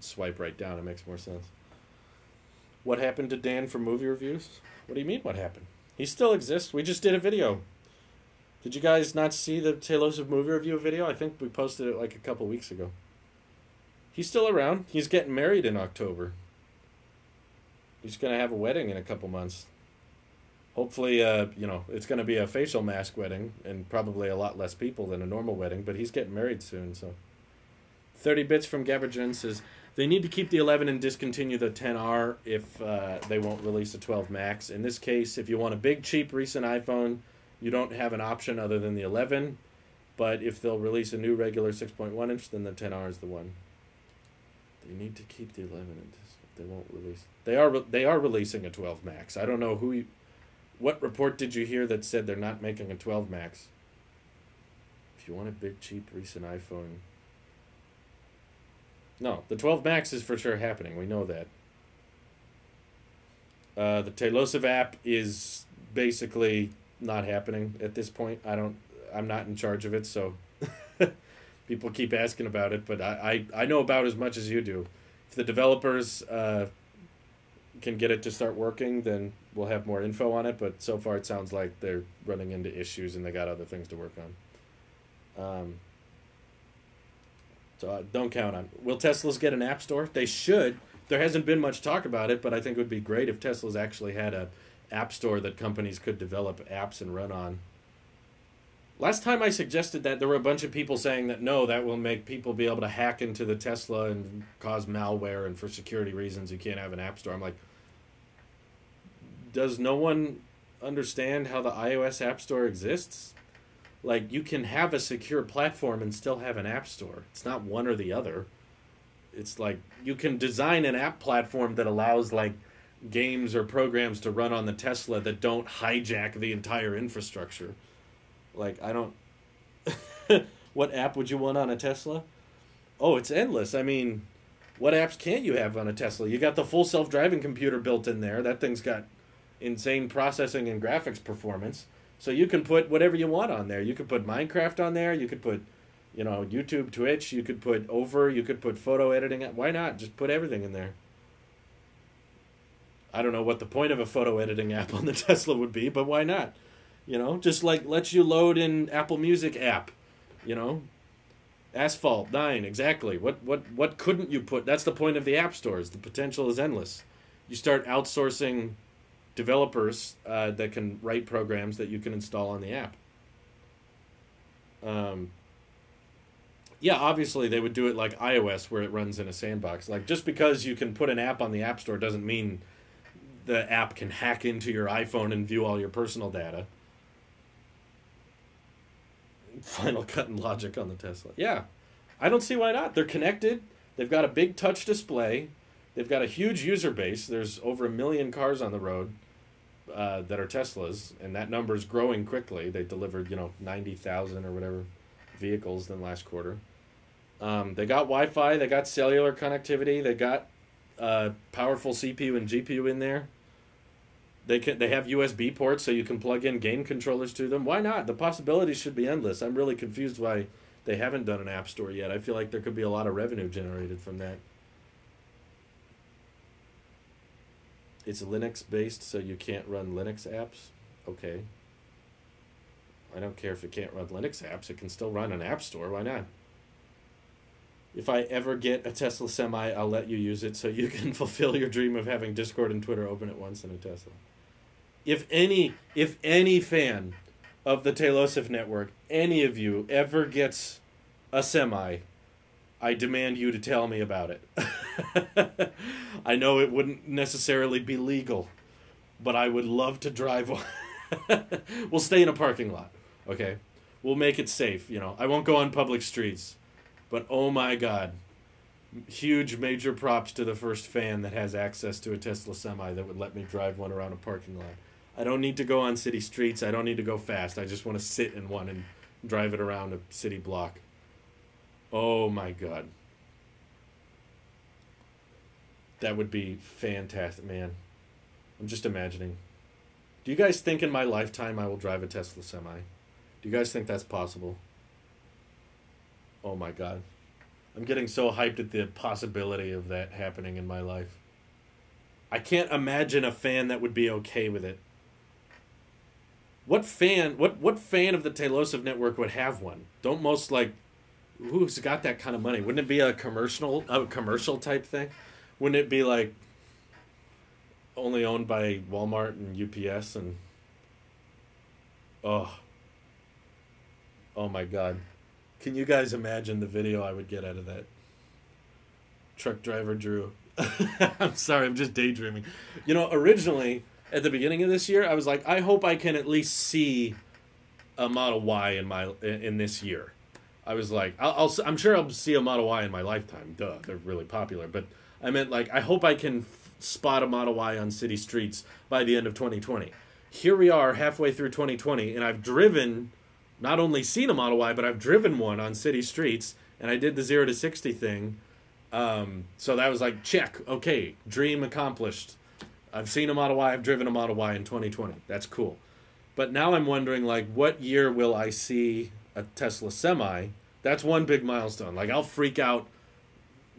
swipe right down. It makes more sense. What happened to Dan for movie reviews? What do you mean what happened? He still exists. We just did a video. Did you guys not see the Talos of Movie Review video? I think we posted it like a couple weeks ago. He's still around. He's getting married in October. He's going to have a wedding in a couple months. Hopefully, you know, it's going to be a facial mask wedding and probably a lot less people than a normal wedding, but he's getting married soon, so. 30 bits from Gabergen says, they need to keep the 11 and discontinue the 10R if they won't release a 12 Max. In this case, if you want a big, cheap, recent iPhone, you don't have an option other than the 11. But if they'll release a new regular 6.1 inch, then the 10R is the one. You need to keep the 11 in this. They won't release. They are releasing a 12 Max. I don't know what report did you hear that said they're not making a 12 Max? If you want a big, cheap, recent iPhone. No, the 12 Max is for sure happening. We know that. The Tailosive app is basically not happening at this point. I'm not in charge of it, so people keep asking about it, but I know about as much as you do. If the developers can get it to start working, then we'll have more info on it, but so far it sounds like they're running into issues and they got other things to work on. So don't count on. Will Teslas get an app store? They should. There hasn't been much talk about it, but I think it would be great if Teslas actually had a app store that companies could develop apps and run on. Last time I suggested that, there were a bunch of people saying that no, that will make people be able to hack into the Tesla and cause malware, and for security reasons you can't have an app store. I'm like, does no one understand how the iOS app store exists? Like, you can have a secure platform and still have an app store. It's not one or the other. It's like you can design an app platform that allows like games or programs to run on the Tesla that don't hijack the entire infrastructure. Like, I don't... What app would you want on a Tesla? Oh, it's endless. I mean, what apps can't you have on a Tesla? You got the full self-driving computer built in there. That thing's got insane processing and graphics performance. So you can put whatever you want on there. You could put Minecraft on there. You could put, you know, YouTube, Twitch. You could put you could put photo editing. Why not? Just put everything in there. I don't know what the point of a photo editing app on the Tesla would be, but why not? You know, just like lets you load in Apple Music app, you know. Asphalt 9, exactly. What couldn't you put? That's the point of the app stores. The potential is endless. You start outsourcing developers that can write programs that you can install on the app. Yeah, obviously they would do it like iOS, where it runs in a sandbox. Like, just because you can put an app on the App Store doesn't mean the app can hack into your iPhone and view all your personal data. Final Cut and Logic on the Tesla. Yeah, I don't see why not. They're connected. They've got a big touch display. They've got a huge user base. There's over 1 million cars on the road that are Teslas, and that number is growing quickly. They delivered, 90,000 or whatever vehicles in the last quarter. They got Wi-Fi. They got cellular connectivity. They got powerful CPU and GPU in there. They have USB ports, so you can plug in game controllers to them. Why not? The possibilities should be endless. I'm really confused why they haven't done an app store yet. I feel like there could be a lot of revenue generated from that. It's Linux-based, so you can't run Linux apps? Okay. I don't care if it can't run Linux apps. It can still run an app store. Why not? If I ever get a Tesla Semi, I'll let you use it so you can fulfill your dream of having Discord and Twitter open at once in a Tesla. If any fan of the Tailosive Network, any of you, ever gets a Semi, I demand you to tell me about it. I know it wouldn't necessarily be legal, but I would love to drive one. We'll stay in a parking lot, okay? We'll make it safe, I won't go on public streets. But oh my God, huge major props to the first fan that has access to a Tesla Semi that would let me drive one around a parking lot. I don't need to go on city streets. I don't need to go fast. I just want to sit in one and drive it around a city block. Oh my God. That would be fantastic, man. I'm just imagining. Do you guys think in my lifetime I will drive a Tesla Semi? Do you guys think that's possible? Oh my God. I'm getting so hyped at the possibility of that happening in my life. I can't imagine a fan that would be okay with it. What fan of the Tailosive Network would have one? Don't most, who's got that kind of money? Wouldn't it be a commercial type thing? Wouldn't it be like only owned by Walmart and UPS and oh my God. Can you guys imagine the video I would get out of that? Truck driver Drew. I'm sorry, I'm just daydreaming. Originally, at the beginning of this year, I was like, I hope I can at least see a Model Y in this year. I was like, I'm sure I'll see a Model Y in my lifetime. Duh, they're really popular. But I meant, like, I hope I can spot a Model Y on city streets by the end of 2020. Here we are halfway through 2020, and I've driven, not only seen a Model Y, but I've driven one on city streets, and I did the 0 to 60 thing. So that was like, check, okay, dream accomplished. I've seen a Model Y, I've driven a Model Y in 2020. That's cool. But now I'm wondering, like, what year will I see a Tesla Semi? That's one big milestone. Like, I'll freak out,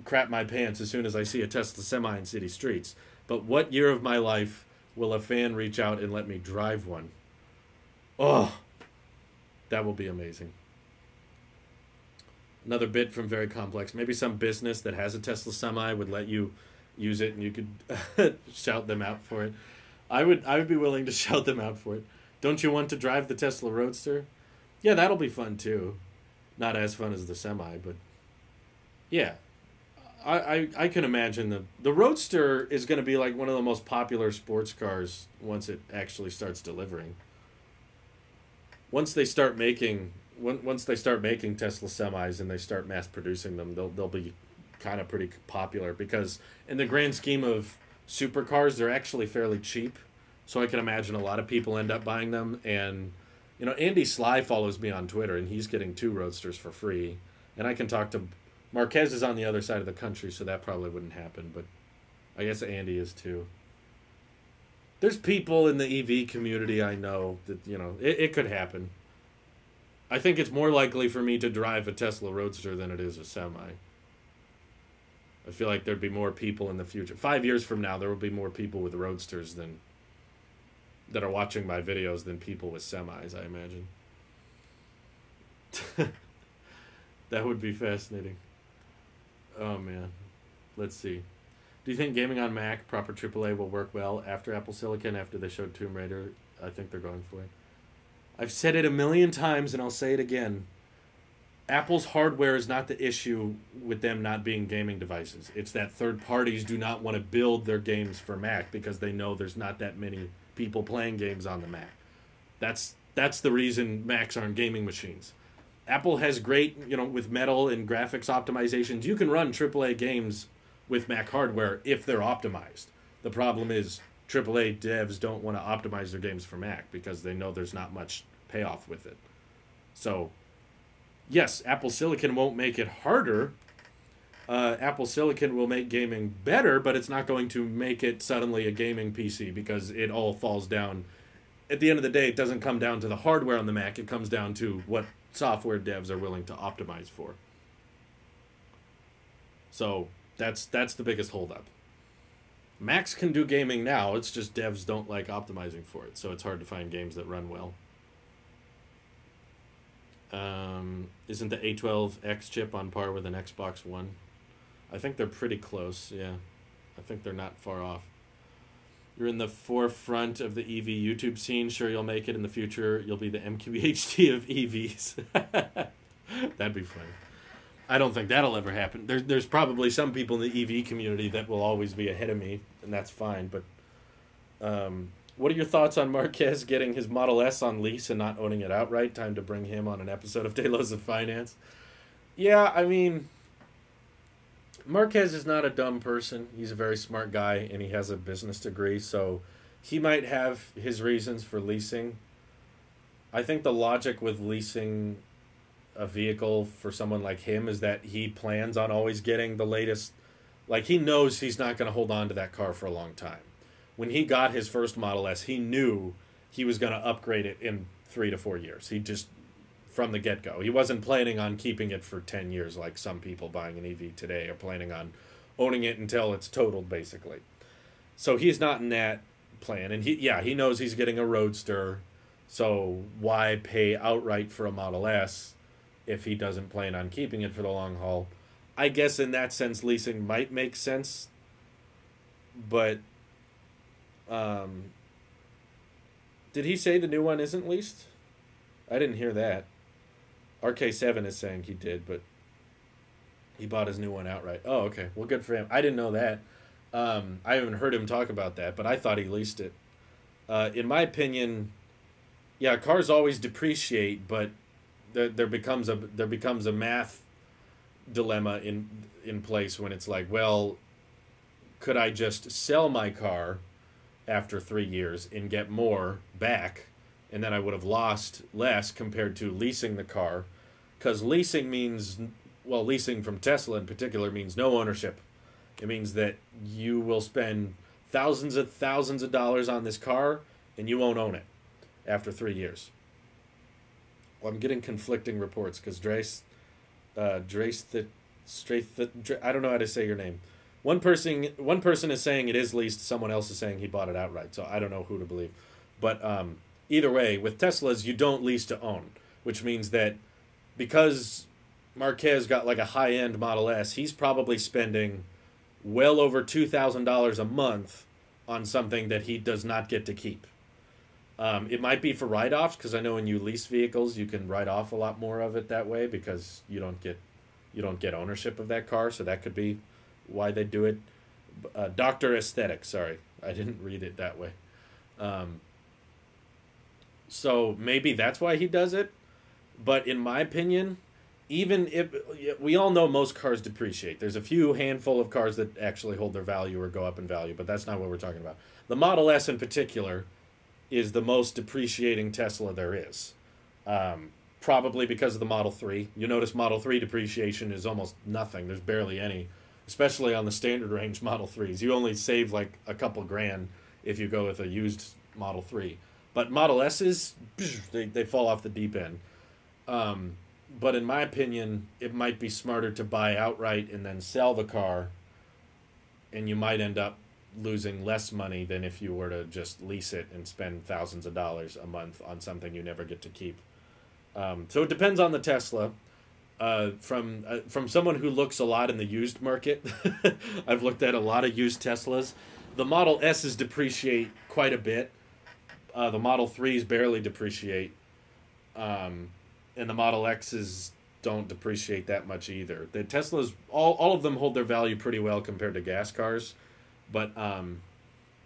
crap my pants as soon as I see a Tesla Semi in city streets. But what year of my life will a fan reach out and let me drive one? Oh, that will be amazing. Another bit from Very Complex. Maybe some business that has a Tesla Semi would let you use it and you could shout them out for it. I would be willing to shout them out for it. Don't you want to drive the Tesla Roadster? Yeah, that'll be fun too. Not as fun as the Semi, but yeah. I can imagine the Roadster is going to be like one of the most popular sports cars once it actually starts delivering. Once they start making Tesla Semis and they start mass producing them, they'll be kind of pretty popular, because in the grand scheme of supercars, they're actually fairly cheap. So I can imagine a lot of people end up buying them. And you know, Andy Sly follows me on Twitter, and he's getting 2 Roadsters for free. And I can talk to Marquez is on the other side of the country, so that probably wouldn't happen. But I guess Andy is too. There's people in the EV community I know that, you know, it could happen. I think it's more likely for me to drive a Tesla Roadster than it is a Semi. I feel like there'd be more people in the future. 5 years from now, there will be more people with Roadsters that are watching my videos than people with Semis, I imagine. That would be fascinating. Oh, man. Let's see. Do you think gaming on Mac, proper AAA, will work well after Apple Silicon, after they showed Tomb Raider? I think they're going for it. I've said it a million times, and I'll say it again. Apple's hardware is not the issue with them not being gaming devices. It's that third parties do not want to build their games for Mac because they know there's not that many people playing games on the Mac. That's the reason Macs aren't gaming machines. Apple has great, you know, with Metal and graphics optimizations. You can run AAA games with Mac hardware if they're optimized. The problem is AAA devs don't want to optimize their games for Mac because they know there's not much payoff with it. So, yes, Apple Silicon won't make it harder. Apple Silicon will make gaming better, but it's not going to make it suddenly a gaming PC because it all falls down. At the end of the day, it doesn't come down to the hardware on the Mac. It comes down to what software devs are willing to optimize for. So that's the biggest holdup. Macs can do gaming now. It's just devs don't like optimizing for it, so it's hard to find games that run well. Isn't the A12X chip on par with an Xbox One? I think they're pretty close, yeah. I think they're not far off. You're in the forefront of the EV YouTube scene. Sure, you'll make it in the future. You'll be the MQHD of EVs. That'd be funny. I don't think that'll ever happen. There's probably some people in the EV community that will always be ahead of me, and that's fine. But what are your thoughts on Marquez getting his Model S on lease and not owning it outright? Time to bring him on an episode of Talos of Finance. Yeah, I mean, Marquez is not a dumb person. He's a very smart guy, and he has a business degree, so he might have his reasons for leasing. I think the logic with leasing a vehicle for someone like him is that he plans on always getting the latest. Like, he knows he's not going to hold on to that car for a long time. When he got his first Model S, he knew he was going to upgrade it in 3 to 4 years. He just, from the get-go, he wasn't planning on keeping it for 10 years like some people buying an EV today are planning on owning it until it's totaled, basically. So he's not in that plan. And he knows he's getting a Roadster, so why pay outright for a Model S if he doesn't plan on keeping it for the long haul? I guess in that sense, leasing might make sense, but did he say the new one isn't leased? I didn't hear that. RK7 is saying he did, but he bought his new one outright. Oh, okay. Well, good for him. I didn't know that. I haven't heard him talk about that, but I thought he leased it. In my opinion, yeah, cars always depreciate, but there becomes a math dilemma in place when it's like, well, could I just sell my car after 3 years and get more back, and then I would have lost less compared to leasing the car, because leasing means, well, leasing from Tesla in particular means no ownership. It means that you will spend thousands of dollars on this car and you won't own it after 3 years. Well, I'm getting conflicting reports because I don't know how to say your name. One person is saying it is leased, someone else is saying he bought it outright, so I don't know who to believe. But either way, with Teslas, you don't lease to own, which means that because Marquez got like a high-end Model S, he's probably spending well over $2,000 a month on something that he does not get to keep. It might be for write-offs, because I know when you lease vehicles, you can write off a lot more of it that way because you don't get ownership of that car, so that could be why they do it. Dr. Aesthetic, sorry, I didn't read it that way. So maybe that's why he does it. But in my opinion, even if we all know most cars depreciate, there's a few handful of cars that actually hold their value or go up in value, but that's not what we're talking about. The Model S in particular is the most depreciating Tesla there is. Probably because of the Model 3. You notice Model 3 depreciation is almost nothing. There's barely any, especially on the standard range Model 3s. You only save like a couple grand if you go with a used Model 3. But Model S's, they fall off the deep end. But in my opinion, it might be smarter to buy outright and then sell the car, and you might end up losing less money than if you were to just lease it and spend thousands of dollars a month on something you never get to keep. So it depends on the Tesla. From someone who looks a lot in the used market, I've looked at a lot of used Teslas. The Model S's depreciate quite a bit. The Model 3s barely depreciate. And the Model X's don't depreciate that much either. The Teslas, all of them hold their value pretty well compared to gas cars. But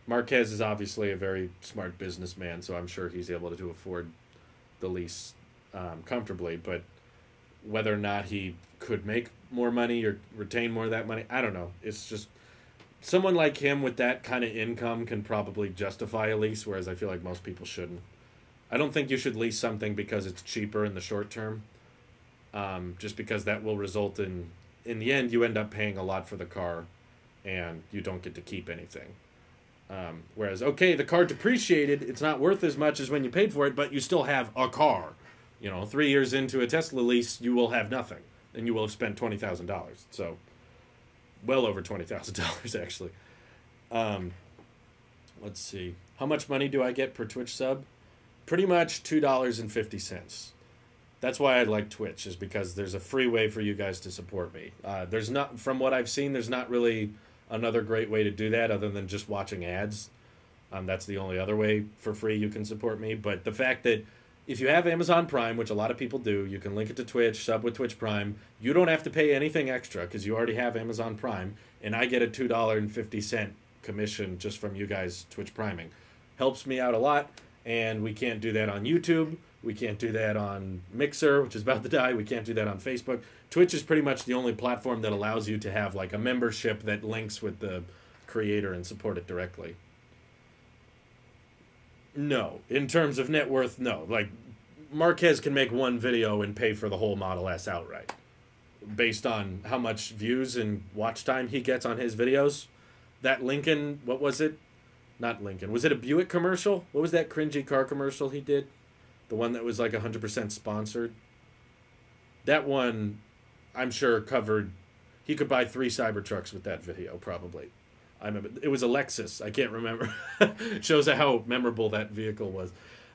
Marquez is obviously a very smart businessman, so I'm sure he's able to afford the lease comfortably. But whether or not he could make more money or retain more of that money, I don't know. It's just someone like him with that kind of income can probably justify a lease, whereas I feel like most people shouldn't. I don't think you should lease something because it's cheaper in the short term, just because that will result in the end, you end up paying a lot for the car and you don't get to keep anything. Whereas, okay, the car depreciated, it's not worth as much as when you paid for it, but you still have a car. 3 years into a Tesla lease, you will have nothing, and you will have spent $20,000. So, well over $20,000, actually. Let's see. How much money do I get per Twitch sub? Pretty much $2.50. That's why I like Twitch, is because there's a free way for you guys to support me. There's not, from what I've seen, there's not really another great way to do that other than just watching ads. That's the only other way for free you can support me. But the fact that if you have Amazon Prime, which a lot of people do, you can link it to Twitch, sub with Twitch Prime. You don't have to pay anything extra because you already have Amazon Prime. And I get a $2.50 commission just from you guys Twitch priming. Helps me out a lot. And we can't do that on YouTube. We can't do that on Mixer, which is about to die. We can't do that on Facebook. Twitch is pretty much the only platform that allows you to have like a membership that links with the creator and support it directly. No. In terms of net worth, no. Like, Marquez can make one video and pay for the whole Model S outright. Based on how much views and watch time he gets on his videos. That Lincoln, what was it? Not Lincoln. Was it a Buick commercial? What was that cringy car commercial he did? The one that was like 100% sponsored? That one, I'm sure, covered... He could buy 3 Cybertrucks with that video, probably. I remember. It was a Lexus. I can't remember. Shows how memorable that vehicle was.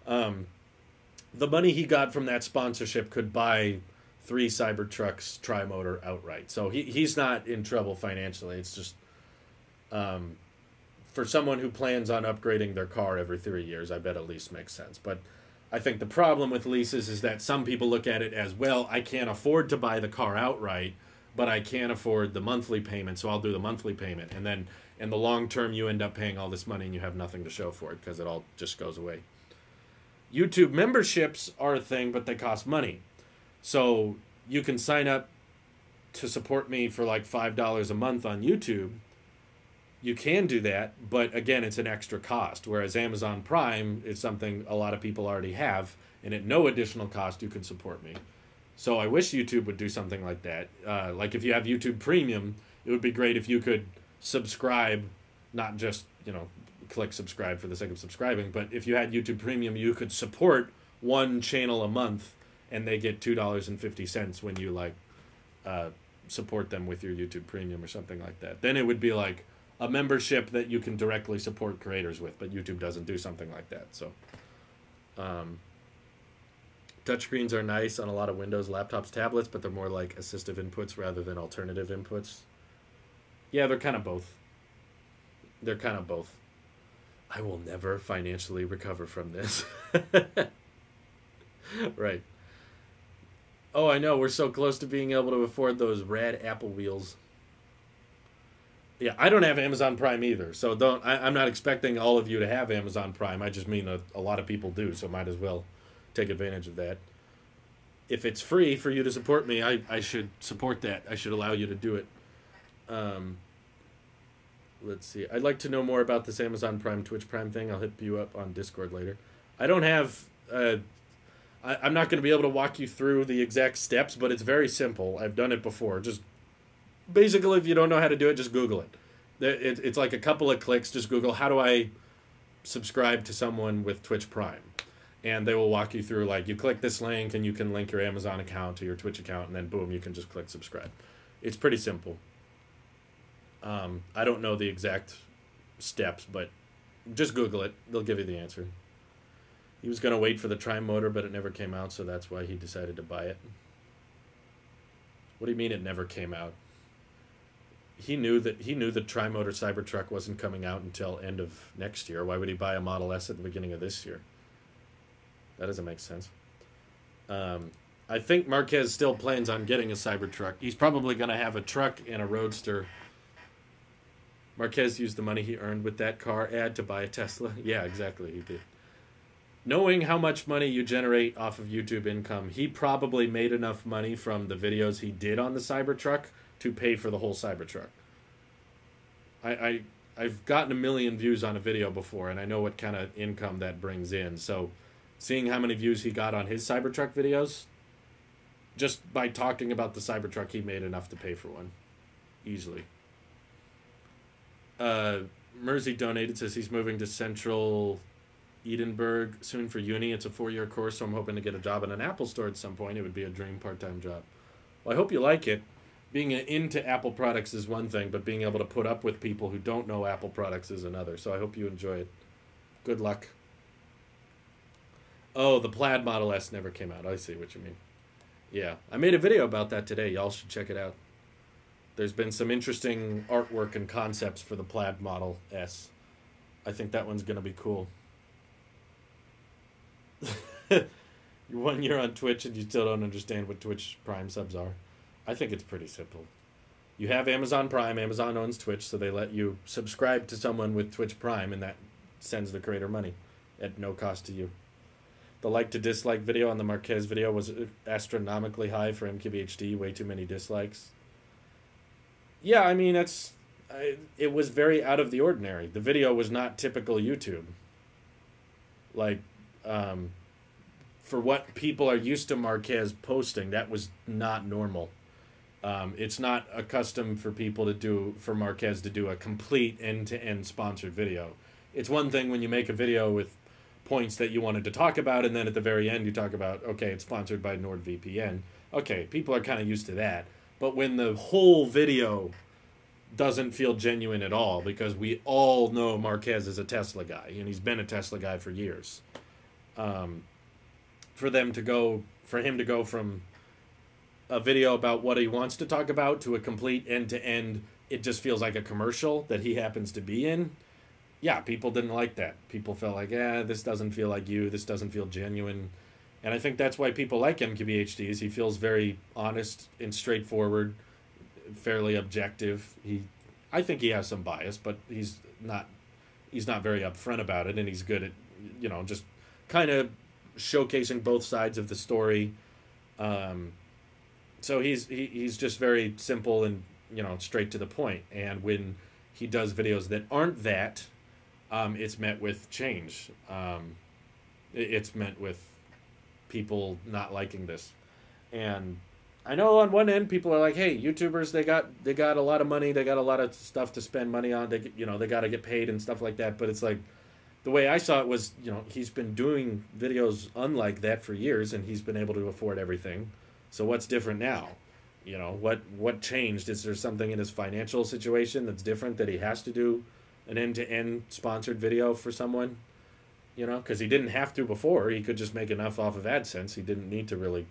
The money he got from that sponsorship could buy 3 Cybertrucks tri-motor outright. So he's not in trouble financially. It's just... for someone who plans on upgrading their car every 3 years, I bet a lease makes sense. But I think the problem with leases is that some people look at it as, well, I can't afford to buy the car outright, but I can't afford the monthly payment, so I'll do the monthly payment. And then in the long term, you end up paying all this money and you have nothing to show for it because it all just goes away. YouTube memberships are a thing, but they cost money. So you can sign up to support me for like $5 a month on YouTube. You can do that, but again, it's an extra cost. Whereas Amazon Prime is something a lot of people already have, and at no additional cost, you can support me. So I wish YouTube would do something like that. Like if you have YouTube Premium, it would be great if you could subscribe, not just, click subscribe for the sake of subscribing, but if you had YouTube Premium, you could support one channel a month, and they get $2.50 when you support them with your YouTube Premium or something like that. Then it would be like a membership that you can directly support creators with, but YouTube doesn't do something like that. So, touchscreens are nice on a lot of Windows laptops, tablets, but they're more like assistive inputs rather than alternative inputs. Yeah, they're kind of both. They're kind of both. I will never financially recover from this. Right. Oh, I know. We're so close to being able to afford those rad Apple wheels. Yeah, I don't have Amazon Prime either, so I'm not expecting all of you to have Amazon Prime. I just mean a lot of people do, so might as well take advantage of that. If it's free for you to support me, I should support that. I should allow you to do it. Let's see. I'd like to know more about this Amazon Prime, Twitch Prime thing. I'll hit you up on Discord later. I don't have... I'm not going to be able to walk you through the exact steps, but it's very simple. I've done it before. Just basically, if you don't know how to do it, just Google it. It's like a couple of clicks. Just Google, how do I subscribe to someone with Twitch Prime? And they will walk you through, like, you click this link, and you can link your Amazon account to your Twitch account, and then, boom, you can just click subscribe. It's pretty simple. I don't know the exact steps, but just Google it. They'll give you the answer. He was going to wait for the Tri-Motor, but it never came out, so that's why he decided to buy it. What do you mean it never came out? He knew the Tri-Motor Cybertruck wasn't coming out until end of next year. Why would he buy a Model S at the beginning of this year? That doesn't make sense. I think Marquez still plans on getting a Cybertruck. He's probably going to have a truck and a Roadster. Marquez used the money he earned with that car ad to buy a Tesla. Yeah, exactly, he did. Knowing how much money you generate off of YouTube income, he probably made enough money from the videos he did on the Cybertruck to pay for the whole Cybertruck. I've gotten 1 million views on a video before, and I know what kind of income that brings in. So seeing how many views he got on his Cybertruck videos, just by talking about the Cybertruck, he made enough to pay for one. Easily. Mersey donated, says he's moving to Central Edinburgh soon for uni. It's a 4-year course, so I'm hoping to get a job in an Apple store at some point. It would be a dream part-time job. Well, I hope you like it. Being into Apple products is one thing, but being able to put up with people who don't know Apple products is another. So I hope you enjoy it. Good luck. Oh, the Plaid Model S never came out. I see what you mean. Yeah, I made a video about that today. Y'all should check it out. There's been some interesting artwork and concepts for the Plaid Model S. I think that one's going to be cool. 1 year on Twitch and you still don't understand what Twitch Prime subs are. I think it's pretty simple. You have Amazon Prime. Amazon owns Twitch, so they let you subscribe to someone with Twitch Prime, and that sends the creator money at no cost to you. The like to dislike video on the Marquez video was astronomically high for MKBHD. Way too many dislikes. Yeah, I mean, it was very out of the ordinary. The video was not typical YouTube. Like, for what people are used to Marquez posting, that was not normal. It's not accustomed for Marquez to do a complete end-to-end sponsored video. It's one thing when you make a video with points that you wanted to talk about, and then at the very end you talk about, okay, it's sponsored by NordVPN. Okay, people are kind of used to that. But when the whole video doesn't feel genuine at all, because we all know Marquez is a Tesla guy, and he's been a Tesla guy for years. For him to go from a video about what he wants to talk about to a complete end-to-end, it just feels like a commercial that he happens to be in. Yeah, people didn't like that. People felt like, this doesn't feel like you, this doesn't feel genuine. And I think that's why people like MKBHD, is he feels very honest and straightforward, fairly objective. I think he has some bias, but he's not very upfront about it, and he's good at, just kind of showcasing both sides of the story. So he's just very simple and, you know, straight to the point. And when he does videos that aren't that, it's met with change. It's met with people not liking this. And I know on one end people are like, "Hey, YouTubers, they got a lot of money, they got a lot of stuff to spend money on. They, you know, they got to get paid and stuff like that." But it's like, the way I saw it was, you know, he's been doing videos unlike that for years, and he's been able to afford everything. So what's different now? You know, what changed? Is there something in his financial situation that's different, that he has to do an end-to-end sponsored video for someone? You know, because he didn't have to before. He could just make enough off of AdSense. He didn't need to really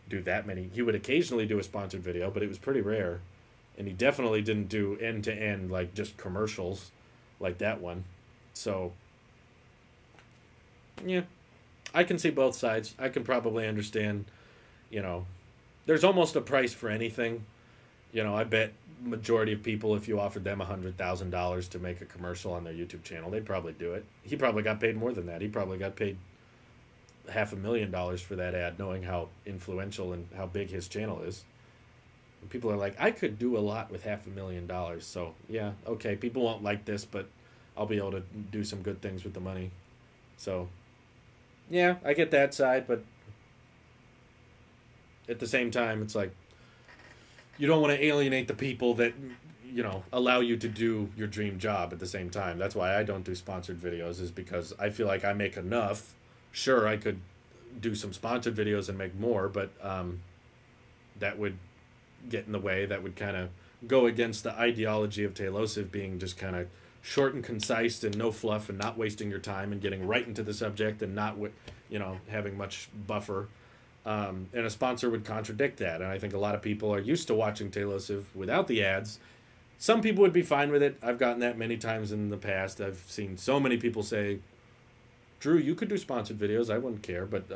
do that many. He would occasionally do a sponsored video, but it was pretty rare. And he definitely didn't do end-to-end, like just commercials like that one. So, yeah, I can see both sides. I can probably understand, you know, there's almost a price for anything. You know, I bet majority of people, if you offered them $100,000 to make a commercial on their YouTube channel, they'd probably do it. He probably got paid more than that. He probably got paid $500,000 for that ad, knowing how influential and how big his channel is. And people are like, I could do a lot with $500,000. So yeah, okay, people won't like this, but I'll be able to do some good things with the money. So yeah, I get that side, but at the same time, it's like, you don't want to alienate the people that, you know, allow you to do your dream job at the same time. That's why I don't do sponsored videos, is because I feel like I make enough. Sure, I could do some sponsored videos and make more, but that would get in the way. That would kind of go against the ideology of Tailosive being just kind of short and concise and no fluff and not wasting your time and getting right into the subject and not, you know, having much buffer. And a sponsor would contradict that. And I think a lot of people are used to watching Tailosive without the ads. Some people would be fine with it. I've gotten that many times in the past. I've seen so many people say, Drew, you could do sponsored videos. I wouldn't care, but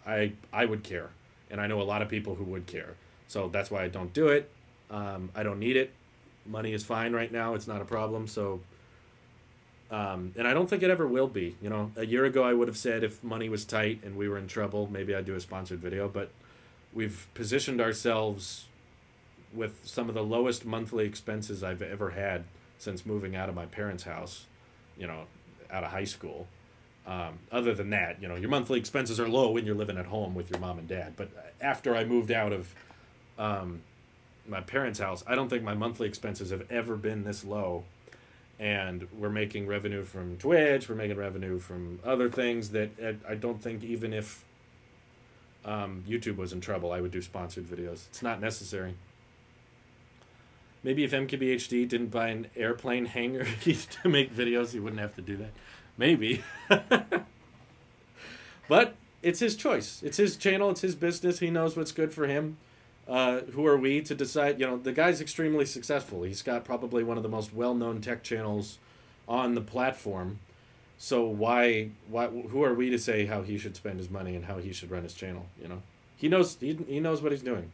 I would care. And I know a lot of people who would care. So that's why I don't do it. I don't need it. Money is fine right now. It's not a problem. So, and I don't think it ever will be. You know, a year ago I would have said if money was tight and we were in trouble, maybe I'd do a sponsored video. But we've positioned ourselves with some of the lowest monthly expenses I've ever had since moving out of my parents' house, you know, out of high school. Other than that, you know, your monthly expenses are low when you're living at home with your mom and dad. But after I moved out of my parents' house, I don't think my monthly expenses have ever been this low. And we're making revenue from Twitch, we're making revenue from other things that I don't think, even if YouTube was in trouble, I would do sponsored videos. It's not necessary. Maybe if MKBHD didn't buy an airplane hangar to make videos, he wouldn't have to do that. Maybe. But it's his choice. It's his channel. It's his business. He knows what's good for him. Who are we to decide? You know, the guy's extremely successful. He's got probably one of the most well-known tech channels on the platform. So who are we to say how he should spend his money and how he should run his channel? You know, he knows what he's doing.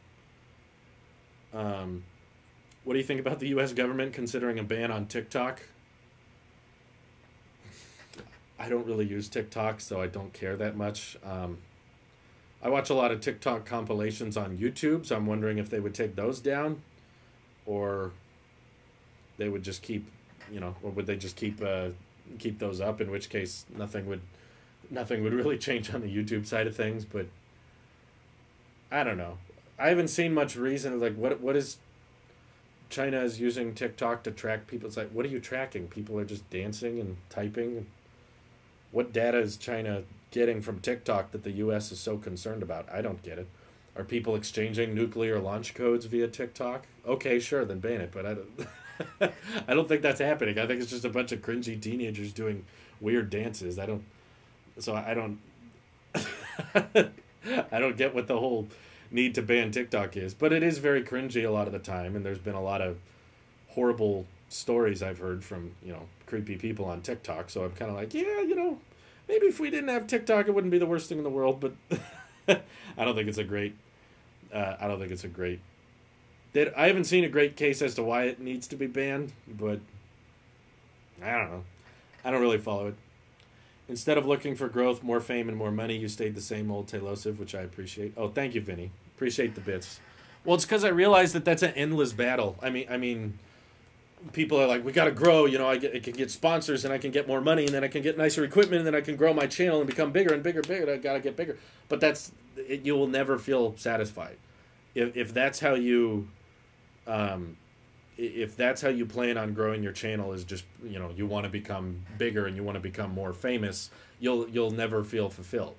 What do you think about the U.S. government considering a ban on TikTok? I don't really use TikTok, so I don't care that much. I watch a lot of TikTok compilations on YouTube, so I'm wondering if they would take those down, or they would just keep, you know, or would they just keep those up? In which case, nothing would really change on the YouTube side of things. But I don't know. I haven't seen much reason. Like, what is China is using TikTok to track people? It's like, what are you tracking? People are just dancing and typing. What data is China getting from TikTok that the U.S. is so concerned about? I don't get it. Are people exchanging nuclear launch codes via TikTok? Okay, sure, then ban it. But I don't, I don't think that's happening. I think it's just a bunch of cringy teenagers doing weird dances. I don't I don't get what the whole need to ban TikTok is. But it is very cringy a lot of the time, and there's been a lot of horrible stories I've heard from, you know, creepy people on TikTok. So I'm kind of like, yeah, you know, maybe if we didn't have TikTok, it wouldn't be the worst thing in the world. But I don't think it's a great. I haven't seen a great case as to why it needs to be banned, but I don't know. I don't really follow it. Instead of looking for growth, more fame, and more money, you stayed the same old Taylosive, which I appreciate. Oh, thank you, Vinny. Appreciate the bits. Well, it's because I realized that that's an endless battle. I mean, people are like, we got to grow. You know, I can get sponsors, and I can get more money, and then I can get nicer equipment, and then I can grow my channel and become bigger and bigger and bigger. I got to get bigger. But you will never feel satisfied. If that's how you... if that's how you plan on growing your channel, is just, you know, you want to become bigger and you want to become more famous, you'll never feel fulfilled.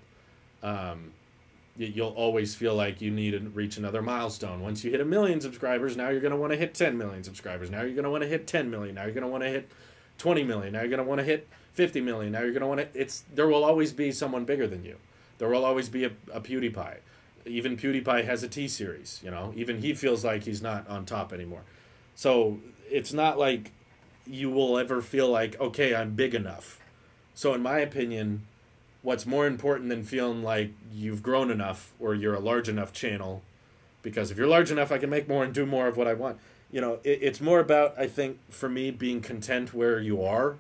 You'll always feel like you need to reach another milestone. Once you hit 1 million subscribers, now you're going to want to hit 10 million subscribers. Now you're going to want to hit 10 million. Now you're going to want to hit 20 million. Now you're going to want to hit 50 million. Now you're going to want to... There will always be someone bigger than you. There will always be a PewDiePie. Even PewDiePie has a T-Series, you know. Even he feels like he's not on top anymore. So it's not like you will ever feel like, okay, I'm big enough. So in my opinion, what's more important than feeling like you've grown enough or you're a large enough channel, because if you're large enough, I can make more and do more of what I want. You know, it's more about, I think, for me, being content where you are,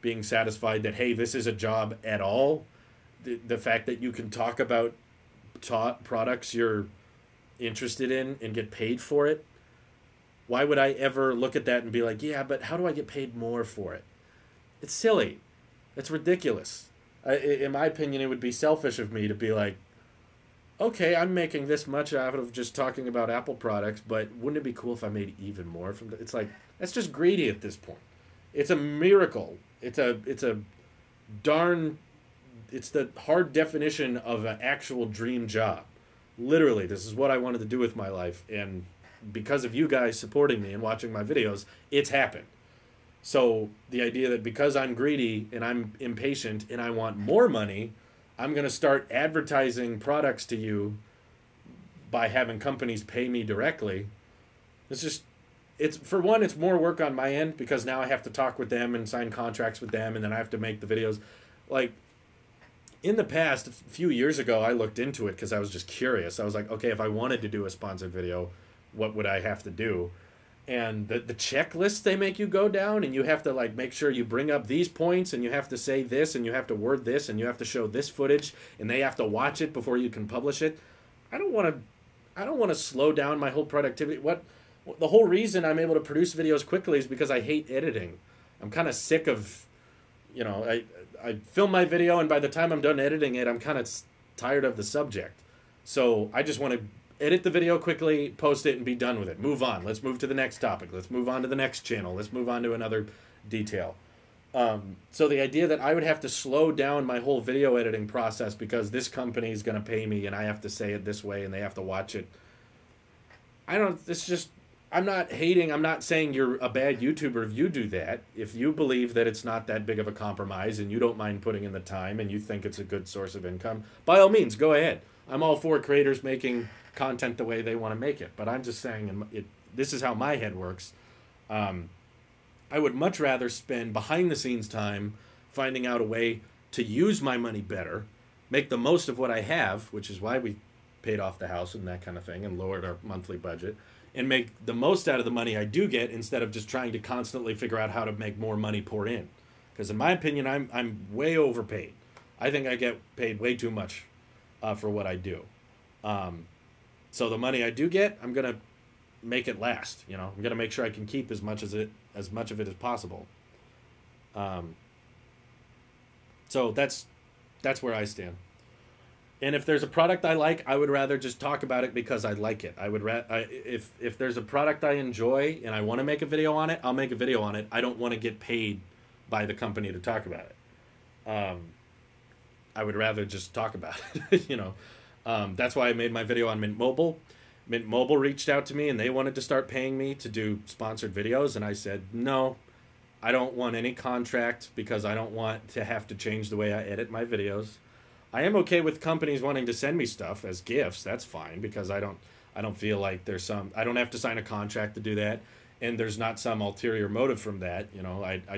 being satisfied that, hey, this is a job at all. The fact that you can talk about products you're interested in and get paid for it. Why would I ever look at that and be like, yeah, but how do I get paid more for it? It's silly. It's ridiculous. In my opinion, it would be selfish of me to be like, okay, I'm making this much out of just talking about Apple products, but wouldn't it be cool if I made even more from it? It's like, that's just greedy at this point. It's a miracle. It's the hard definition of an actual dream job. Literally, this is what I wanted to do with my life, and because of you guys supporting me and watching my videos, it's happened. So the idea that because I'm greedy and I'm impatient and I want more money, I'm going to start advertising products to you by having companies pay me directly. For one, it's more work on my end because now I have to talk with them and sign contracts with them, and then I have to make the videos. Like, in the past, a few years ago, I looked into it because I was just curious. I was like, okay, if I wanted to do a sponsored video, what would I have to do? And the checklist they make you go down, and you have to like make sure you bring up these points, and you have to say this, and you have to word this, and you have to show this footage, and they have to watch it before you can publish it. I don't want to slow down my whole productivity. The whole reason I'm able to produce videos quickly is because I hate editing. I'm kind of sick of, you know, I film my video, and by the time I'm done editing it, I'm kind of tired of the subject. So I just want to edit the video quickly, post it, and be done with it. Move on. Let's move to the next topic. Let's move on to the next channel. Let's move on to another detail. So the idea that I would have to slow down my whole video editing process because this company is going to pay me and I have to say it this way and they have to watch it. I'm not hating. I'm not saying you're a bad YouTuber if you do that. If you believe that it's not that big of a compromise and you don't mind putting in the time and you think it's a good source of income, by all means, go ahead. I'm all for creators making content the way they want to make it, but I'm just saying this is how my head works. I would much rather spend behind the scenes time finding out a way to use my money better, make the most of what I have, which is why we paid off the house and that kind of thing and lowered our monthly budget, and make the most out of the money I do get instead of just trying to constantly figure out how to make more money pour in. Because in my opinion, I'm way overpaid. I think I get paid way too much for what I do. So the money I do get, I'm gonna make it last. You know, I'm gonna make sure I can keep as much of it as possible. So that's where I stand. And if there's a product I like, I would rather just talk about it because I like it. If there's a product I enjoy and I want to make a video on it, I'll make a video on it. I don't want to get paid by the company to talk about it. I would rather just talk about it. You know. That's why I made my video on Mint Mobile. Mint Mobile reached out to me and they wanted to start paying me to do sponsored videos, and I said, no, I don't want any contract because I don't want to have to change the way I edit my videos. I am okay with companies wanting to send me stuff as gifts. That's fine because I don't feel like I don't have to sign a contract to do that, and there's not some ulterior motive from that. You know, I've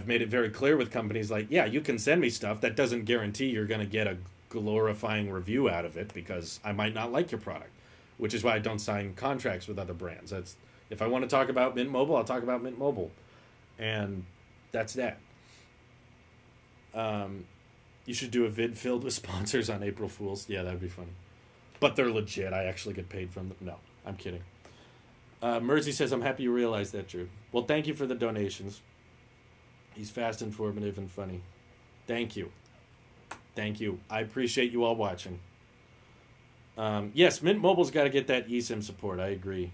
made it very clear with companies like, yeah, you can send me stuff. That doesn't guarantee you're going to get a glorifying review out of it because I might not like your product, which is why I don't sign contracts with other brands. If I want to talk about Mint Mobile, I'll talk about Mint Mobile, and that's that. You should do a vid filled with sponsors on April Fools. Yeah, that'd be funny. But they're legit. I actually get paid from them. No, I'm kidding. Mersey says, I'm happy you realized that, Drew. Well, thank you for the donations. He's fast, informative, and funny. Thank you. Thank you. I appreciate you all watching. Yes, Mint Mobile's got to get that eSIM support. I agree.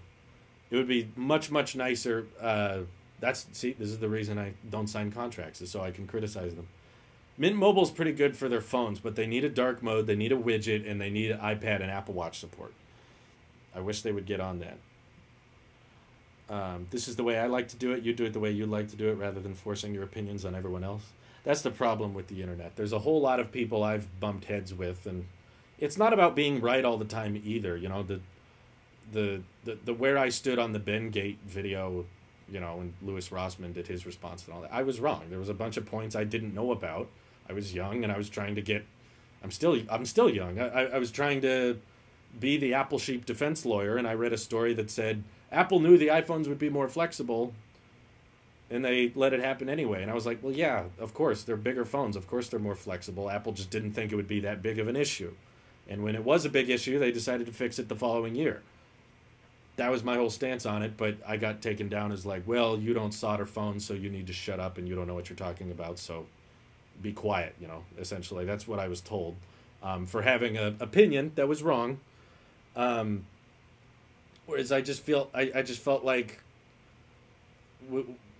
It would be much, much nicer. See, this is the reason I don't sign contracts, is so I can criticize them. Mint Mobile's pretty good for their phones, but they need a dark mode, they need a widget, and they need iPad and Apple Watch support. I wish they would get on that. This is the way I like to do it. You do it the way you like to do it rather than forcing your opinions on everyone else. That's the problem with the internet. There's a whole lot of people I've bumped heads with, and it's not about being right all the time either. You know, the where I stood on the Ben Gate video, you know, when Louis Rossmann did his response and all that, I was wrong. There was a bunch of points I didn't know about. I was young, and I was trying to get. I'm still young. I was trying to be the Apple sheep defense lawyer, and I read a story that said Apple knew the iPhones would be more flexible, and they let it happen anyway. And I was like, well, yeah, of course, they're bigger phones. Of course they're more flexible. Apple just didn't think it would be that big of an issue. And when it was a big issue, they decided to fix it the following year. That was my whole stance on it, but I got taken down as like, well, you don't solder phones, so you need to shut up, and you don't know what you're talking about, so be quiet, you know, essentially. That's what I was told for having an opinion that was wrong. Whereas I just felt like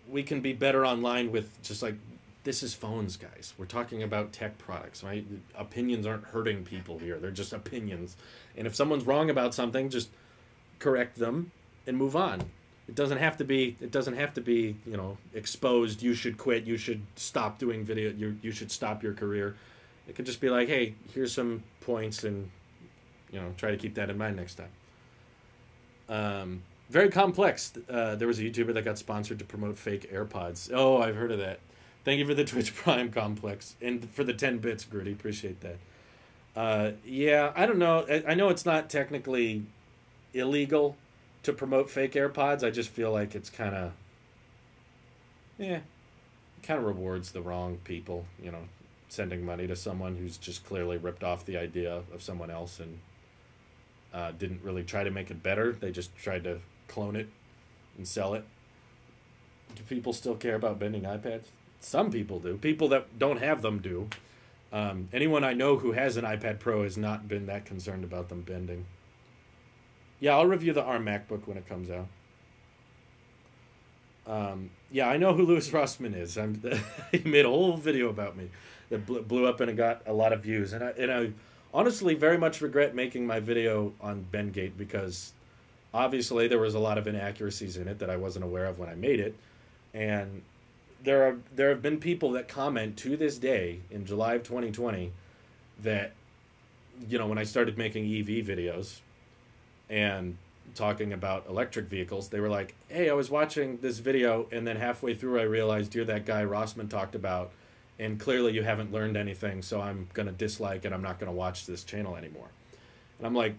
we can be better online with just like, this is phones, guys. We're talking about tech products, right? Opinions aren't hurting people here. They're just opinions. And if someone's wrong about something, just correct them and move on. It doesn't have to be, you know, exposed. You should quit. You should stop doing video. You should stop your career. It could just be like, hey, here's some points, and, you know, try to keep that in mind next time. Very complex. There was a YouTuber that got sponsored to promote fake AirPods. Oh, I've heard of that. Thank you for the Twitch Prime complex. And for the 10 bits, Gritty. Appreciate that. Yeah, I don't know. I know it's not technically illegal to promote fake AirPods. I just feel like it's kind of, it kind of rewards the wrong people, you know, sending money to someone who's just clearly ripped off the idea of someone else and didn't really try to make it better. They just tried to clone it and sell it. Do people still care about bending iPads? Some people do. People that don't have them do. Anyone I know who has an iPad Pro has not been that concerned about them bending. Yeah, I'll review the ARM MacBook when it comes out. Yeah, I know who Louis Rossmann is. He made a whole video about me that blew up and it got a lot of views. And I honestly very much regret making my video on Bengate, because obviously there was a lot of inaccuracies in it that I wasn't aware of when I made it. And there have been people that comment to this day in July of 2020 that, you know, when I started making EV videos and talking about electric vehicles, they were like, hey, I was watching this video, and then halfway through I realized you're that guy Rossmann talked about, and clearly you haven't learned anything, so I'm going to dislike it. I'm not going to watch this channel anymore. And I'm like,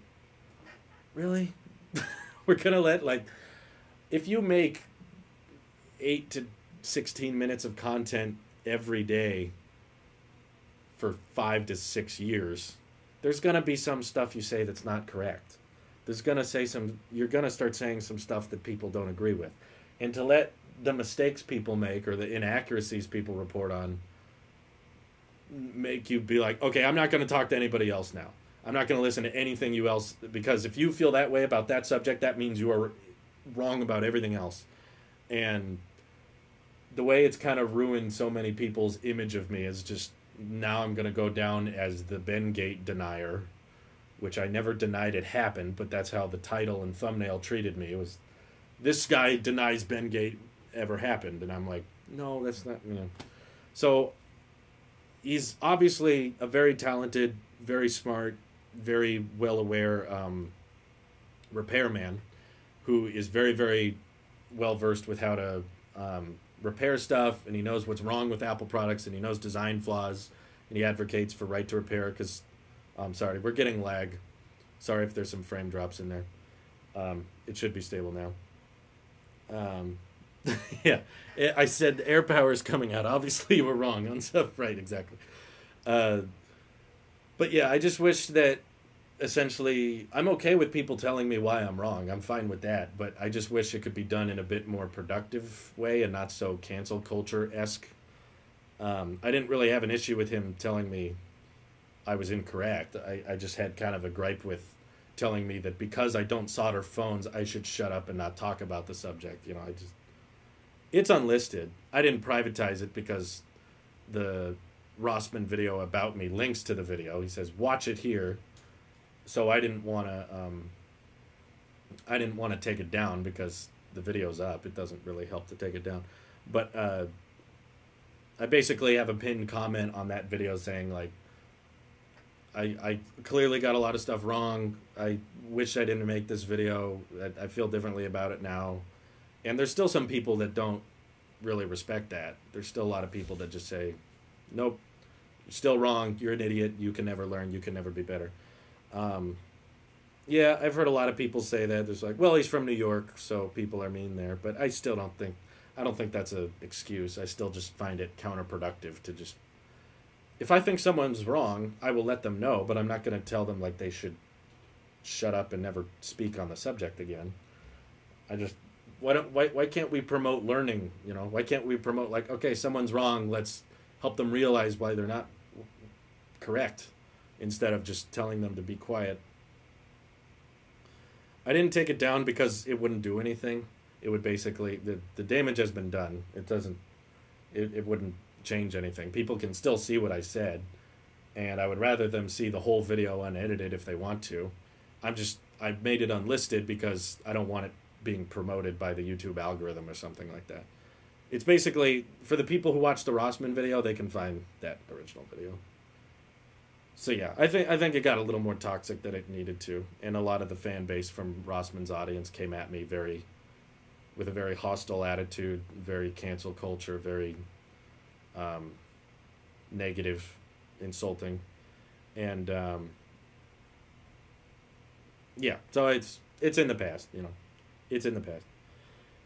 really? We're going to let, like, if you make 8 to 16 minutes of content every day for 5 to 6 years, there's going to be some stuff you say that's not correct. You're going to start saying some stuff that people don't agree with. And to let the mistakes people make or the inaccuracies people report on make you be like, okay, I'm not going to talk to anybody else now. I'm not going to listen to anything you else, because if you feel that way about that subject, that means you are wrong about everything else. And the way it's kind of ruined so many people's image of me is just, now I'm going to go down as the Bengate denier, which I never denied it happened, but that's how the title and thumbnail treated me. It was, this guy denies Bengate ever happened. And I'm like, no, that's not, you know. So he's obviously a very talented, very smart, very well-aware repairman who is very, very well-versed with how to repair stuff, and he knows what's wrong with Apple products, and he knows design flaws, and he advocates for right to repair, because, I'm sorry, we're getting lag. Sorry if there's some frame drops in there. It should be stable now. Yeah, I said air power is coming out. Obviously, you were wrong on stuff. Right, exactly. Uh, but yeah, I just wish that essentially I'm okay with people telling me why I'm wrong. I'm fine with that. But I just wish it could be done in a bit more productive way and not so cancel culture esque. I didn't really have an issue with him telling me I was incorrect. I just had kind of a gripe with telling me that because I don't solder phones, I should shut up and not talk about the subject. You know, I just it's unlisted. I didn't privatize it because the Rossman video about me links to the video. He says watch it here, so I didn't want to take it down because the video's up. It doesn't really help to take it down, but I basically have a pinned comment on that video saying like I clearly got a lot of stuff wrong. I wish I didn't make this video. I feel differently about it now. And there's still some people that don't really respect that. There's still a lot of people that just say, nope, you're still wrong. You're an idiot. You can never learn. You can never be better. Yeah, I've heard a lot of people say that. There's like, well, he's from New York, so people are mean there. But I still I don't think that's an excuse. I still just find it counterproductive to just, if I think someone's wrong, I will let them know, but I'm not going to tell them like they should shut up and never speak on the subject again. I just, why can't we promote learning? You know, why can't we promote like, okay, someone's wrong, let's help them realize why they're not correct instead of just telling them to be quiet. I didn't take it down because it wouldn't do anything. It would basically, the damage has been done. It wouldn't change anything. People can still see what I said, and I would rather them see the whole video unedited if they want to. I made it unlisted because I don't want it being promoted by the YouTube algorithm or something like that. It's basically, for the people who watch the Rossman video, they can find that original video. So yeah, I think it got a little more toxic than it needed to, and a lot of the fan base from Rossman's audience came at me with a very hostile attitude, very cancel culture, very negative, insulting, and yeah. So it's in the past, you know, it's in the past.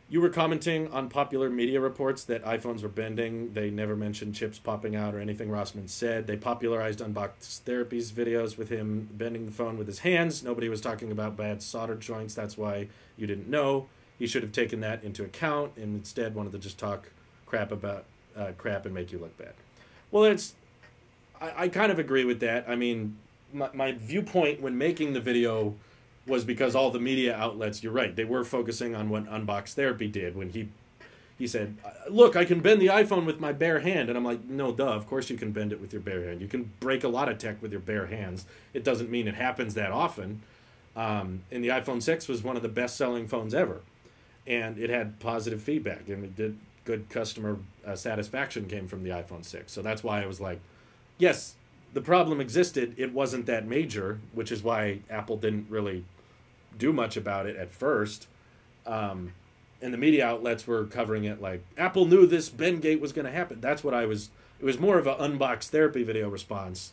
You were commenting on popular media reports that iPhones were bending. They never mentioned chips popping out or anything Rossman said. They popularized Unboxed Therapy's videos with him bending the phone with his hands. Nobody was talking about bad solder joints. That's why you didn't know. He should have taken that into account and instead wanted to just talk crap about crap and make you look bad. Well, I kind of agree with that. I mean, my viewpoint when making the video was because all the media outlets, you're right, they were focusing on what Unboxed Therapy did when he said, look, I can bend the iPhone with my bare hand. And I'm like, no, duh, of course you can bend it with your bare hand. You can break a lot of tech with your bare hands. It doesn't mean it happens that often. And the iPhone 6 was one of the best-selling phones ever. And it had positive feedback. And it did good customer satisfaction came from the iPhone 6. So that's why I was like, yes, the problem existed. It wasn't that major, which is why Apple didn't really do much about it at first. And the media outlets were covering it like, Apple knew this Bendgate was going to happen. That's what it was more of an Unboxed Therapy video response.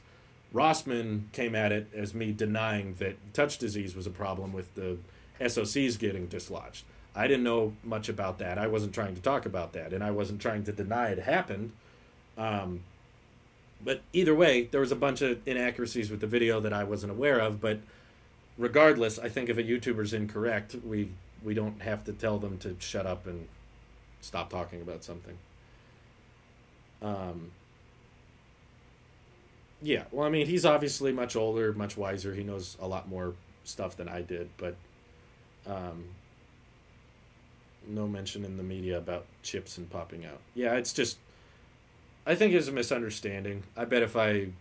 Rossman came at it as me denying that touch disease was a problem with the SoCs getting dislodged. I didn't know much about that. I wasn't trying to talk about that, and I wasn't trying to deny it happened. But either way, there was a bunch of inaccuracies with the video that I wasn't aware of, but regardless, I think if a YouTuber's incorrect, we don't have to tell them to shut up and stop talking about something. Yeah, well, I mean, he's obviously much older, much wiser. He knows a lot more stuff than I did, but no mention in the media about chips and popping out. Yeah, it's just, I think it's a misunderstanding. I bet if I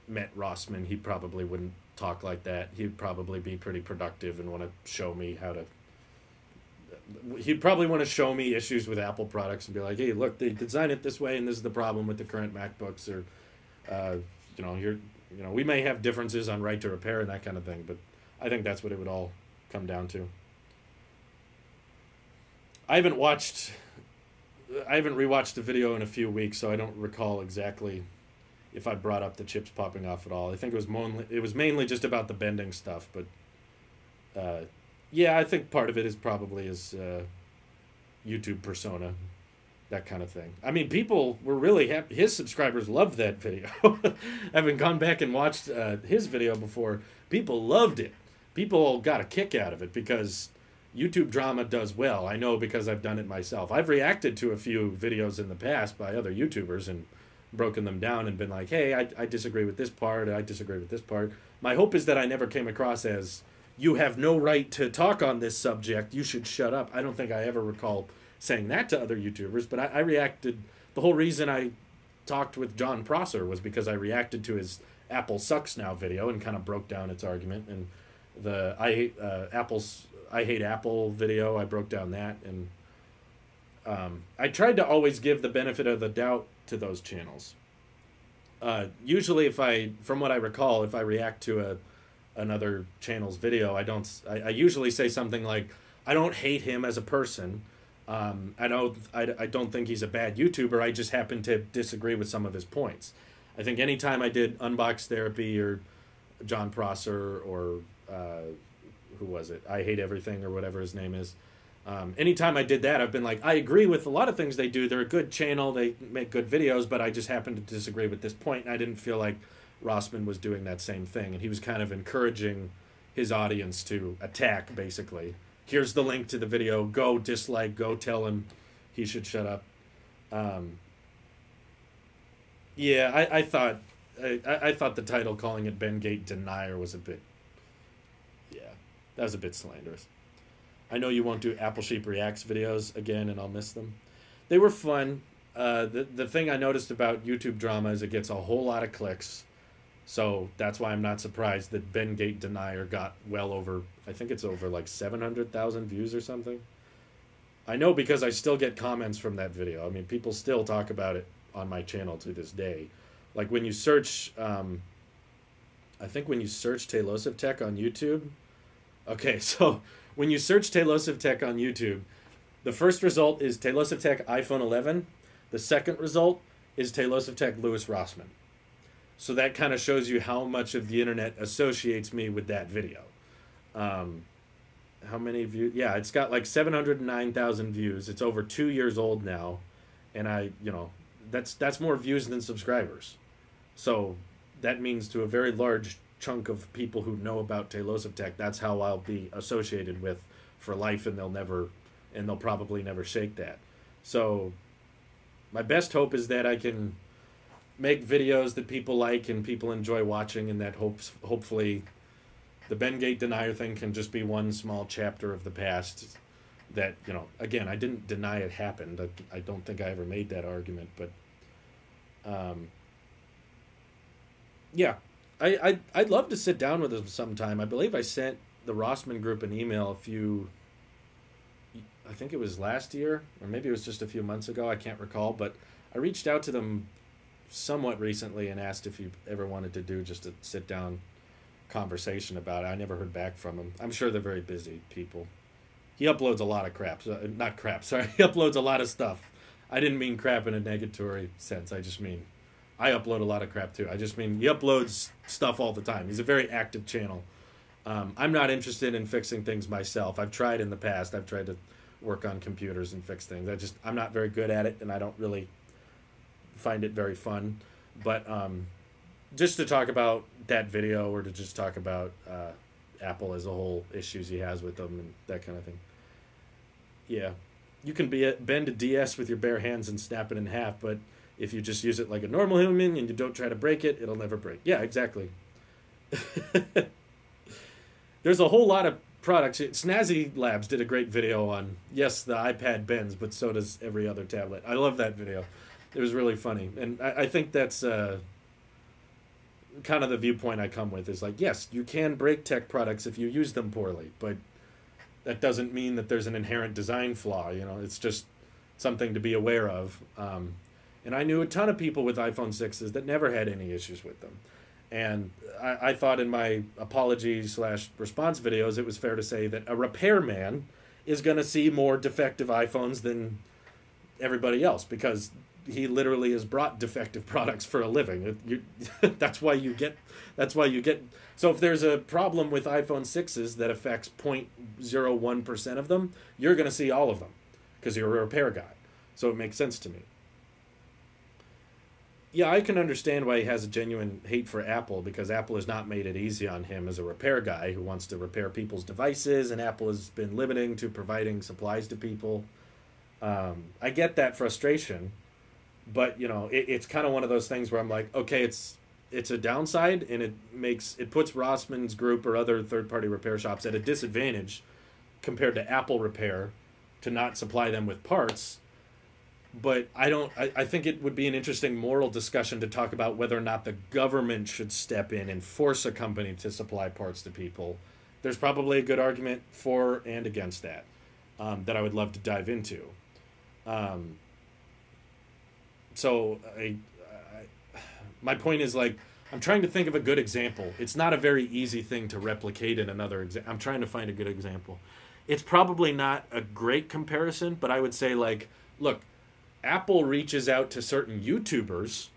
met Rossman, he probably wouldn't talk like that. He'd probably be pretty productive and want to show me how to. He'd probably want to show me issues with Apple products and be like, "Hey, look, they designed it this way, and this is the problem with the current MacBooks." Or, we may have differences on right to repair and that kind of thing, but I think that's what it would all come down to. I haven't rewatched the video in a few weeks, so I don't recall exactly if I brought up the chips popping off at all. I think it was mainly just about the bending stuff, but yeah, I think part of it is probably YouTube persona, that kind of thing. I mean, people were really happy. His subscribers loved that video. Having gone back and watched his video before, people loved it. People got a kick out of it because YouTube drama does well. I know because I've done it myself. I've reacted to a few videos in the past by other YouTubers and broken them down and been like, hey, I disagree with this part, I disagree with this part. My hope is that I never came across as, you have no right to talk on this subject, you should shut up. I don't think I ever recall saying that to other YouTubers, but I reacted. The whole reason I talked with John Prosser was because I reacted to his Apple Sucks Now video and kind of broke down its argument. And the I Hate Apple video, I broke down that. And I tried to always give the benefit of the doubt to those channels. Usually from what I recall, if I react to another channel's video, I usually say something like, I don't hate him as a person. I don't think he's a bad YouTuber. I just happen to disagree with some of his points. I think anytime I did Unbox Therapy or John Prosser or who was it? I Hate Everything or whatever his name is. Anytime I did that, I've been like, I agree with a lot of things they do. They're a good channel. They make good videos, but I just happen to disagree with this point. And I didn't feel like Rossman was doing that same thing. And he was kind of encouraging his audience to attack, basically. Here's the link to the video. Go dislike. Go tell him he should shut up. Yeah, I thought the title calling it Ben Gate Denier was a bit... Yeah, that was a bit slanderous. I know you won't do Apple Sheep Reacts videos again, and I'll miss them. They were fun. The thing I noticed about YouTube drama is it gets a whole lot of clicks. So that's why I'm not surprised that Ben Gate Denier got well over, I think it's over like 700,000 views or something. I know because I still get comments from that video. I mean, people still talk about it on my channel to this day. Like when you search, I think when you search Tailosive Tech on YouTube. Okay, so when you search Tailosive Tech on YouTube, the first result is Tailosive Tech iPhone 11. The second result is Tailosive Tech Louis Rossman. So that kind of shows you how much of the internet associates me with that video. How many views? Yeah, it's got like 709,000 views. It's over 2 years old now. And that's more views than subscribers. So that means to a very large chunk of people who know about Tailosive Tech, that's how I'll be associated with for life, and they'll probably never shake that. So my best hope is that I can make videos that people like and people enjoy watching, and that hopefully the Ben Gate Denier thing can just be one small chapter of the past that, again, I didn't deny it happened. I don't think I ever made that argument, but yeah, I'd love to sit down with him sometime. I believe I sent the Rossman group an email I think it was last year, or maybe it was just a few months ago, I can't recall, but I reached out to them somewhat recently and asked if you ever wanted to do just a sit-down conversation about it. I never heard back from him. I'm sure they're very busy people. He uploads a lot of crap. Not crap, sorry. He uploads a lot of stuff. I didn't mean crap in a negatory sense. I just mean I upload a lot of crap too. I just mean he uploads stuff all the time. He's a very active channel. I'm not interested in fixing things myself. I've tried in the past. I've tried to work on computers and fix things. I'm not very good at it, and I don't really find it very fun. But just to talk about that video, or to just talk about Apple as a whole, issues he has with them and that kind of thing. Yeah, you can bend a DS with your bare hands and snap it in half, but if you just use it like a normal human and you don't try to break it, it'll never break. Yeah, exactly. There's a whole lot of products. Snazzy Labs did a great video on, yes, the iPad bends, but so does every other tablet. I love that video. It was really funny. And I think that's kind of the viewpoint I come with, is like, yes, you can break tech products if you use them poorly, but that doesn't mean that there's an inherent design flaw. It's just something to be aware of. And I knew a ton of people with iPhone 6s that never had any issues with them. And I thought in my apology/response videos, it was fair to say that a repairman is going to see more defective iPhones than everybody else, because he literally has brought defective products for a living. That's why you get. So if there's a problem with iPhone 6s that affects 0.01% of them, you're going to see all of them. because you're a repair guy. So it makes sense to me. Yeah, I can understand why he has a genuine hate for Apple, because Apple has not made it easy on him as a repair guy who wants to repair people's devices, and Apple has been limiting to providing supplies to people. I get that frustration, but it's kind of one of those things where I'm like, okay, it's a downside, and it puts Rossman's group or other third-party repair shops at a disadvantage compared to Apple Repair to not supply them with parts. But I think it would be an interesting moral discussion to talk about whether or not the government should step in and force a company to supply parts to people. There's probably a good argument for and against that that I would love to dive into. My point is, like, I'm trying to think of a good example. It's not a very easy thing to replicate in another example. I'm trying to find a good example. It's probably not a great comparison, but I would say, like, look, Apple reaches out to certain YouTubers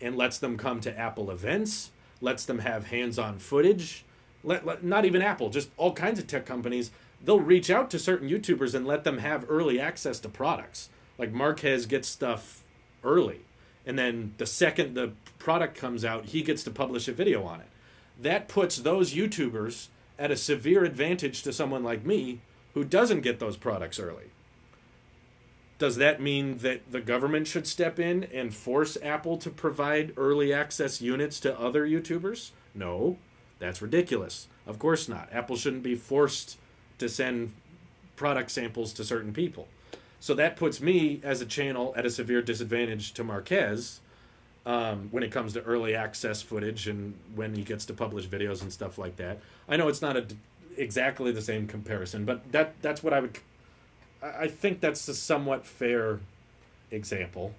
and lets them come to Apple events, lets them have hands-on footage. Not even Apple, just all kinds of tech companies. They'll reach out to certain YouTubers and let them have early access to products. Like Marquez gets stuff early, and then the second the product comes out, he gets to publish a video on it. That puts those YouTubers at a severe advantage to someone like me who doesn't get those products early. Does that mean that the government should step in and force Apple to provide early access units to other YouTubers? No, that's ridiculous. Of course not. Apple shouldn't be forced to send product samples to certain people. So that puts me as a channel at a severe disadvantage to Marquez when it comes to early access footage and when he gets to publish videos and stuff like that. I know it's not exactly the same comparison, but that's what I think that's a somewhat fair example.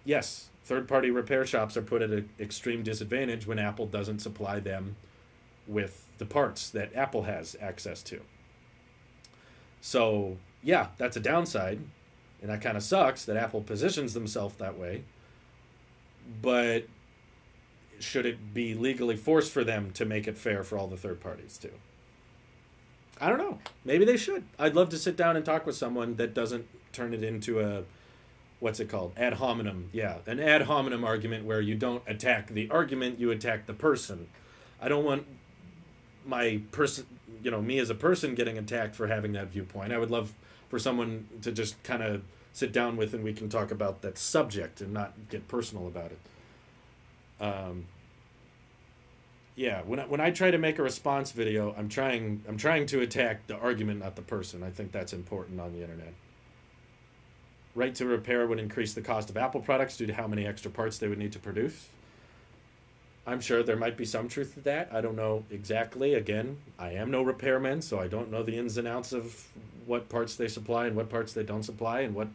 Yes, third-party repair shops are put at an extreme disadvantage when Apple doesn't supply them with the parts that Apple has access to. So, yeah, that's a downside, and that kind of sucks that Apple positions themselves that way. But should it be legally forced for them to make it fair for all the third parties too? I don't know. Maybe they should. I'd love to sit down and talk with someone that doesn't turn it into a, what's it called? Ad hominem. Yeah, an ad hominem argument where you don't attack the argument, you attack the person. I don't want my person, me as a person getting attacked for having that viewpoint. I would love for someone to just kind of sit down with and we can talk about that subject and not get personal about it. Yeah, when I try to make a response video, I'm trying to attack the argument, not the person. I think that's important on the internet. Right to repair would increase the cost of Apple products due to how many extra parts they would need to produce. I'm sure there might be some truth to that. I don't know exactly. Again, I am no repairman, so I don't know the ins and outs of what parts they supply and what parts they don't supply and what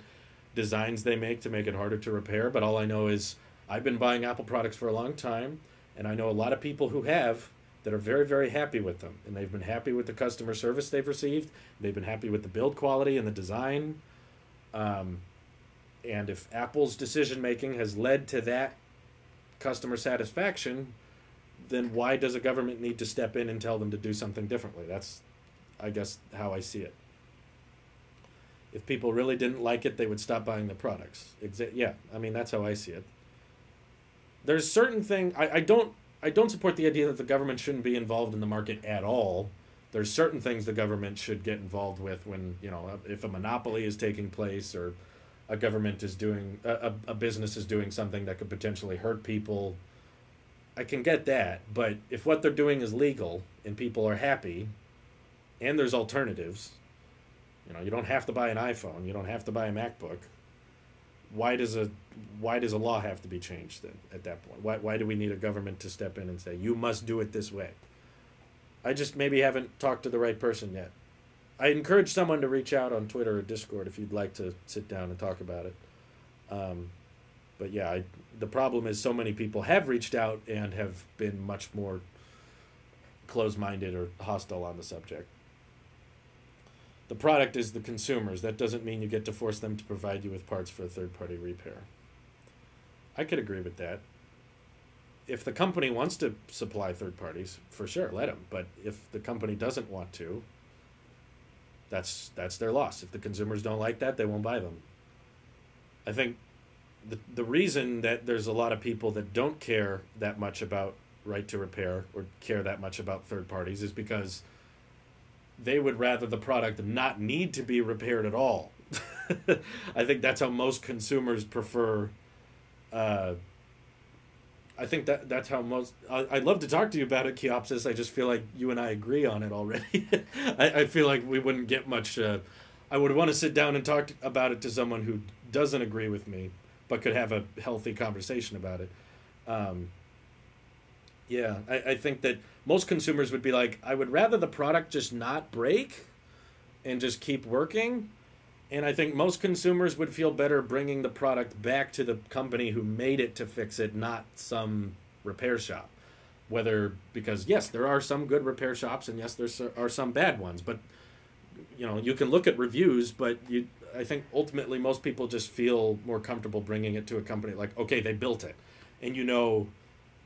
designs they make to make it harder to repair. But all I know is I've been buying Apple products for a long time, and I know a lot of people who have that are very, very happy with them. And they've been happy with the customer service they've received. They've been happy with the build quality and the design. And if Apple's decision-making has led to that customer satisfaction, then why does a government need to step in and tell them to do something differently? That's, I guess, how I see it. If people really didn't like it, they would stop buying the products. Yeah, I mean, that's how I see it. There's certain things I don't support the idea that the government shouldn't be involved in the market at all. There's certain things the government should get involved with when, if a monopoly is taking place or a government is doing a business is doing something that could potentially hurt people. I can get that, but if what they're doing is legal and people are happy and there's alternatives, you don't have to buy an iPhone, you don't have to buy a MacBook. Why does a law have to be changed then at that point? Why do we need a government to step in and say you must do it this way? I just maybe haven't talked to the right person yet. I encourage someone to reach out on Twitter or Discord if you'd like to sit down and talk about it. But yeah, the problem is so many people have reached out and have been much more closed-minded or hostile on the subject. The product is the consumers. That doesn't mean you get to force them to provide you with parts for a third-party repair. I could agree with that. If the company wants to supply third parties, for sure, let them. But if the company doesn't want to, That's their loss. If the consumers don't like that, they won't buy them. I think the reason that there's a lot of people that don't care that much about right to repair or care that much about third parties is because they would rather the product not need to be repaired at all. I think that's how most consumers prefer. I think that's how most. I'd love to talk to you about it, Keopsis. I just feel like you and I agree on it already. I feel like we wouldn't get much. I would want to sit down and talk about it to someone who doesn't agree with me, but could have a healthy conversation about it. Yeah, I think that most consumers would be like, I would rather the product just not break and just keep working. And I think most consumers would feel better bringing the product back to the company who made it to fix it, not some repair shop. Whether, because yes, there are some good repair shops, and yes, there are some bad ones. But, you know, you can look at reviews, but I think ultimately most people just feel more comfortable bringing it to a company like, okay, they built it. And, you know,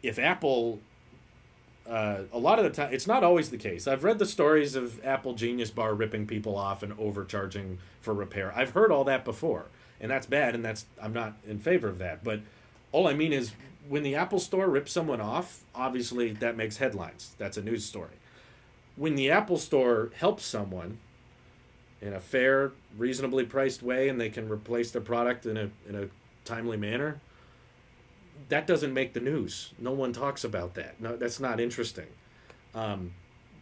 if Apple... a lot of the time, it's not always the case. I've read the stories of Apple Genius Bar ripping people off and overcharging for repair. I've heard all that before, and that's bad, and I'm not in favor of that. But all I mean is, when the Apple Store rips someone off, obviously that makes headlines. That's a news story. When the Apple Store helps someone in a fair, reasonably priced way, and they can replace their product in a timely manner, that doesn't make the news. No one talks about that. No, that's not interesting.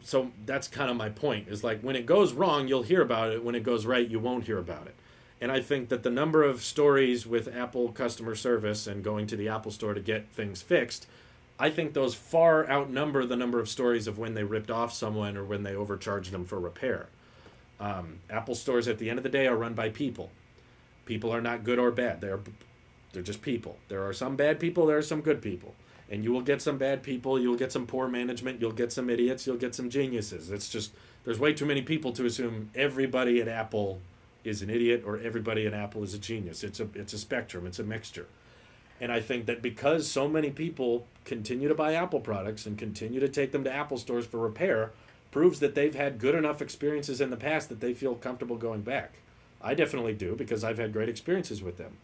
So that's kind of my point. Is like, when it goes wrong, you'll hear about it. When it goes right, you won't hear about it. And I think that the number of stories with Apple customer service and going to the Apple Store to get things fixed, I think those far outnumber the number of stories of when they ripped off someone or when they overcharged them for repair. Apple stores at the end of the day are run by people. People are not good or bad. They're just people. There are some bad people, there are some good people. And you will get some bad people, you'll get some poor management, you'll get some idiots, you'll get some geniuses. It's just, there's way too many people to assume everybody at Apple is an idiot or everybody at Apple is a genius. It's a spectrum, it's a mixture. And I think that because so many people continue to buy Apple products and continue to take them to Apple stores for repair, proves that they've had good enough experiences in the past that they feel comfortable going back. I definitely do, because I've had great experiences with them.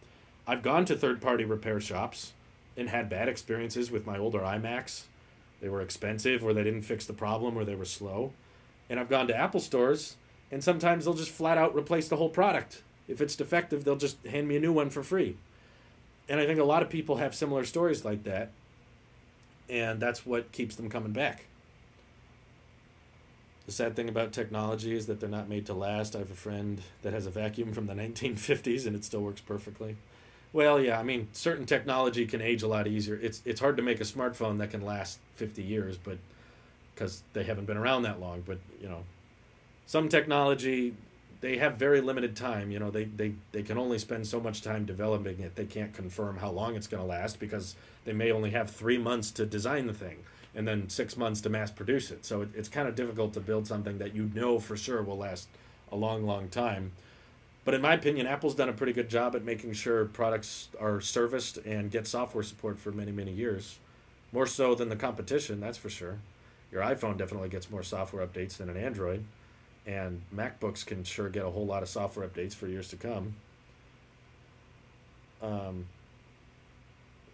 I've gone to third-party repair shops and had bad experiences with my older iMacs. They were expensive, or they didn't fix the problem, or they were slow. And I've gone to Apple stores, and sometimes they'll just flat out replace the whole product. If it's defective, they'll just hand me a new one for free. And I think a lot of people have similar stories like that, and that's what keeps them coming back. The sad thing about technology is that they're not made to last. I have a friend that has a vacuum from the 1950s, and it still works perfectly. Well, yeah, I mean, certain technology can age a lot easier. It's hard to make a smartphone that can last 50 years, but because they haven't been around that long. But, you know, some technology, they have very limited time. You know, they can only spend so much time developing it. They can't confirm how long it's going to last, because they may only have 3 months to design the thing and then 6 months to mass produce it. So it's kind of difficult to build something that you know for sure will last a long, long time. But in my opinion, Apple's done a pretty good job at making sure products are serviced and get software support for many, many years. More so than the competition, that's for sure. Your iPhone definitely gets more software updates than an Android. And MacBooks can sure get a whole lot of software updates for years to come.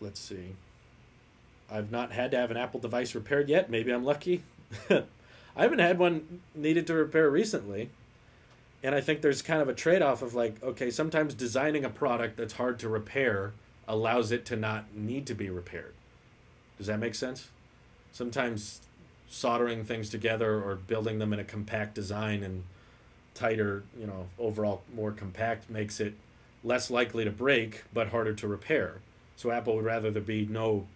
Let's see. I've not had to have an Apple device repaired yet. Maybe I'm lucky. I haven't had one needed to repair recently. And I think there's kind of a trade-off of like, okay, sometimes designing a product that's hard to repair allows it to not need to be repaired. Does that make sense? Sometimes soldering things together or building them in a compact design and tighter, you know, overall more compact makes it less likely to break but harder to repair. So Apple would rather there be no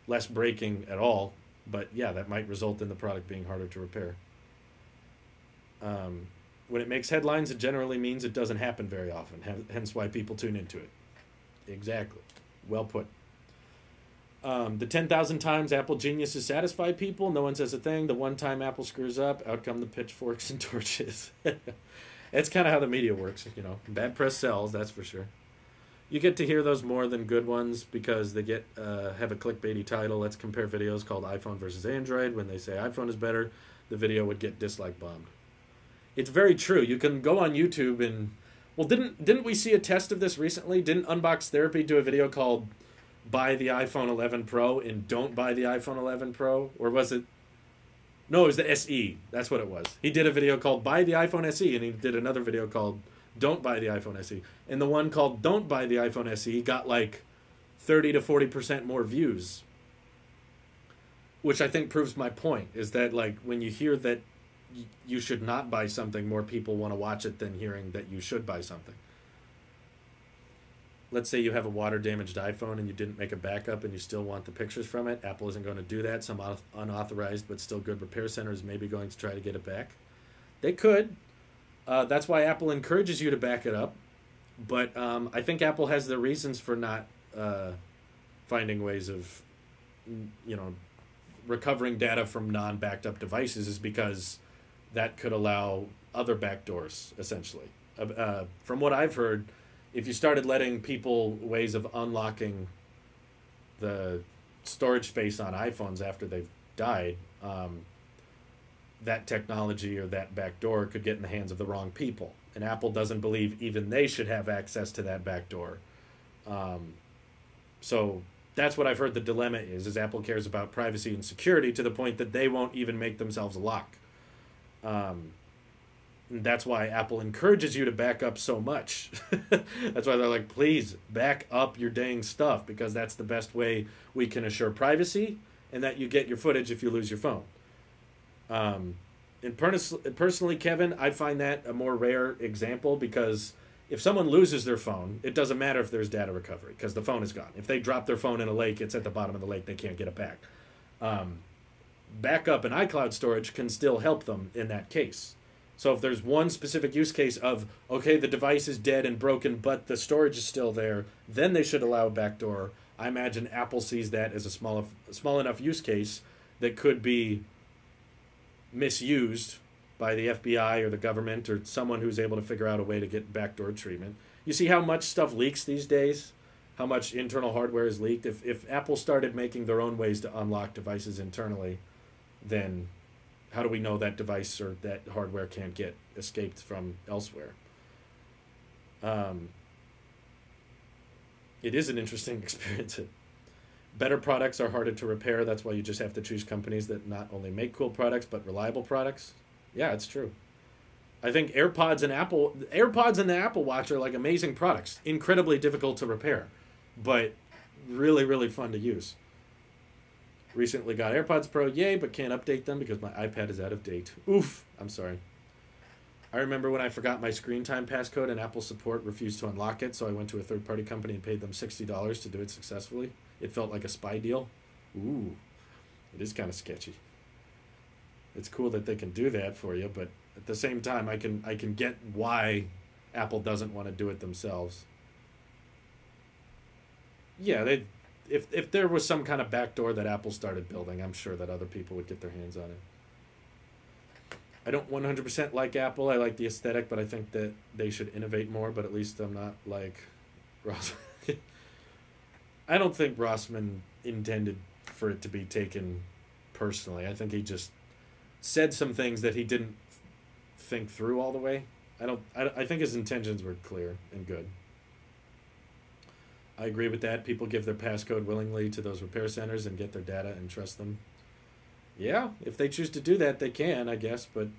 less breaking at all, but yeah, that might result in the product being harder to repair. When it makes headlines, it generally means it doesn't happen very often, hence why people tune into it. Exactly. Well put. The 10,000 times Apple geniuses satisfy people, no one says a thing. The one time Apple screws up, out come the pitchforks and torches. It's kind of how the media works, you know. Bad press sells, that's for sure. You get to hear those more than good ones because they get have a clickbaity title. Let's compare videos called iPhone versus Android. When they say iPhone is better, the video would get dislike bombed. It's very true. You can go on YouTube and, well, didn't we see a test of this recently? Didn't Unbox Therapy do a video called "Buy the iPhone 11 Pro" and "Don't buy the iPhone 11 Pro"? Or was it? No, it was the SE. That's what it was. He did a video called "Buy the iPhone SE" and he did another video called "Don't buy the iPhone SE." And the one called "Don't buy the iPhone SE" got like 30 to 40% more views, which I think proves my point. Is that like when you hear that you should not buy something, more people want to watch it than hearing that you should buy something. Let's say you have a water-damaged iPhone and you didn't make a backup and you still want the pictures from it. Apple isn't going to do that. Some unauthorized but still good repair centers may be going to try to get it back. They could. That's why Apple encourages you to back it up. But I think Apple has their reasons for not finding ways of, recovering data from non-backed up devices, is because that could allow other backdoors, essentially. From what I've heard, if you started letting people ways of unlocking the storage space on iPhones after they've died, that technology or that backdoor could get in the hands of the wrong people. And Apple doesn't believe even they should have access to that backdoor. So that's what I've heard the dilemma is Apple cares about privacy and security to the point that they won't even make themselves a lock. And that's why Apple encourages you to back up so much. That's why they're like, please back up your dang stuff, because that's the best way we can assure privacy and that you get your footage if you lose your phone. And personally, Kevin, I find that a more rare example, because if someone loses their phone, it doesn't matter if there's data recovery because the phone is gone. If they drop their phone in a lake, it's at the bottom of the lake. They can't get it back. Backup and iCloud storage can still help them in that case. So if there's one specific use case of, okay, the device is dead and broken, but the storage is still there, then they should allow a backdoor. I imagine Apple sees that as a small enough use case that could be misused by the FBI or the government or someone who's able to figure out a way to get backdoor treatment. You see how much stuff leaks these days? How much internal hardware is leaked? If Apple started making their own ways to unlock devices internally, then how do we know that device or that hardware can't get escaped from elsewhere? It is an interesting experience. Better products are harder to repair. That's why you just have to choose companies that not only make cool products, but reliable products. Yeah, it's true. I think AirPods and the Apple Watch are like amazing products. Incredibly difficult to repair, but really, really fun to use. Recently got AirPods Pro, yay, but can't update them because my iPad is out of date. Oof, I'm sorry. I remember when I forgot my screen time passcode and Apple support refused to unlock it, so I went to a third-party company and paid them $60 to do it successfully. It felt like a spy deal. Ooh, it is kind of sketchy. It's cool that they can do that for you, but at the same time, I can get why Apple doesn't want to do it themselves. Yeah, if there was some kind of backdoor that Apple started building, I'm sure that other people would get their hands on it. I don't 100% like Apple. I like the aesthetic, but I think that they should innovate more, but at least I'm not like Ross. I don't think Rossman intended for it to be taken personally. I think he just said some things that he didn't think through all the way. I think his intentions were clear and good. I agree with that. People give their passcode willingly to those repair centers and get their data and trust them. Yeah, if they choose to do that, they can, I guess. But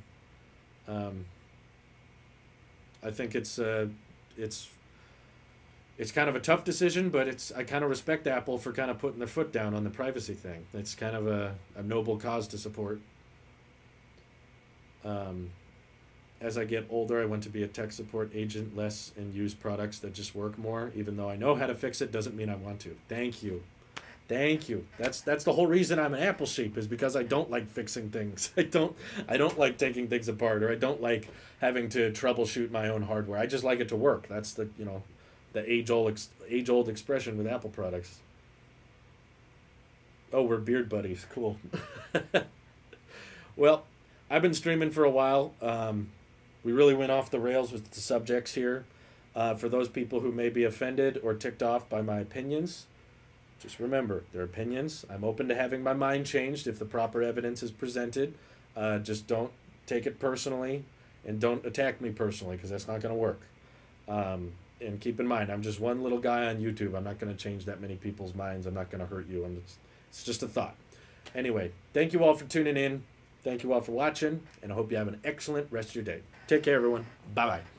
I think it's kind of a tough decision, but I kind of respect Apple for kind of putting their foot down on the privacy thing. It's kind of a noble cause to support. As I get older, I want to be a tech support agent less and use products that just work more. Even though I know how to fix it, doesn't mean I want to. Thank you. Thank you. That's the whole reason I'm an Apple sheep, is because I don't like fixing things. I don't like taking things apart, or I don't like having to troubleshoot my own hardware. I just like it to work. That's the age-old expression with Apple products. Oh, we're beard buddies. Cool. Well, I've been streaming for a while. We really went off the rails with the subjects here. For those people who may be offended or ticked off by my opinions, just remember, they're opinions. I'm open to having my mind changed if the proper evidence is presented. Just don't take it personally And don't attack me personally, because that's not going to work. And keep in mind, I'm just one little guy on YouTube. I'm not going to change that many people's minds. I'm not going to hurt you. It's just a thought. Anyway, thank you all for tuning in. Thank you all for watching, and I hope you have an excellent rest of your day. Take care, everyone. Bye-bye.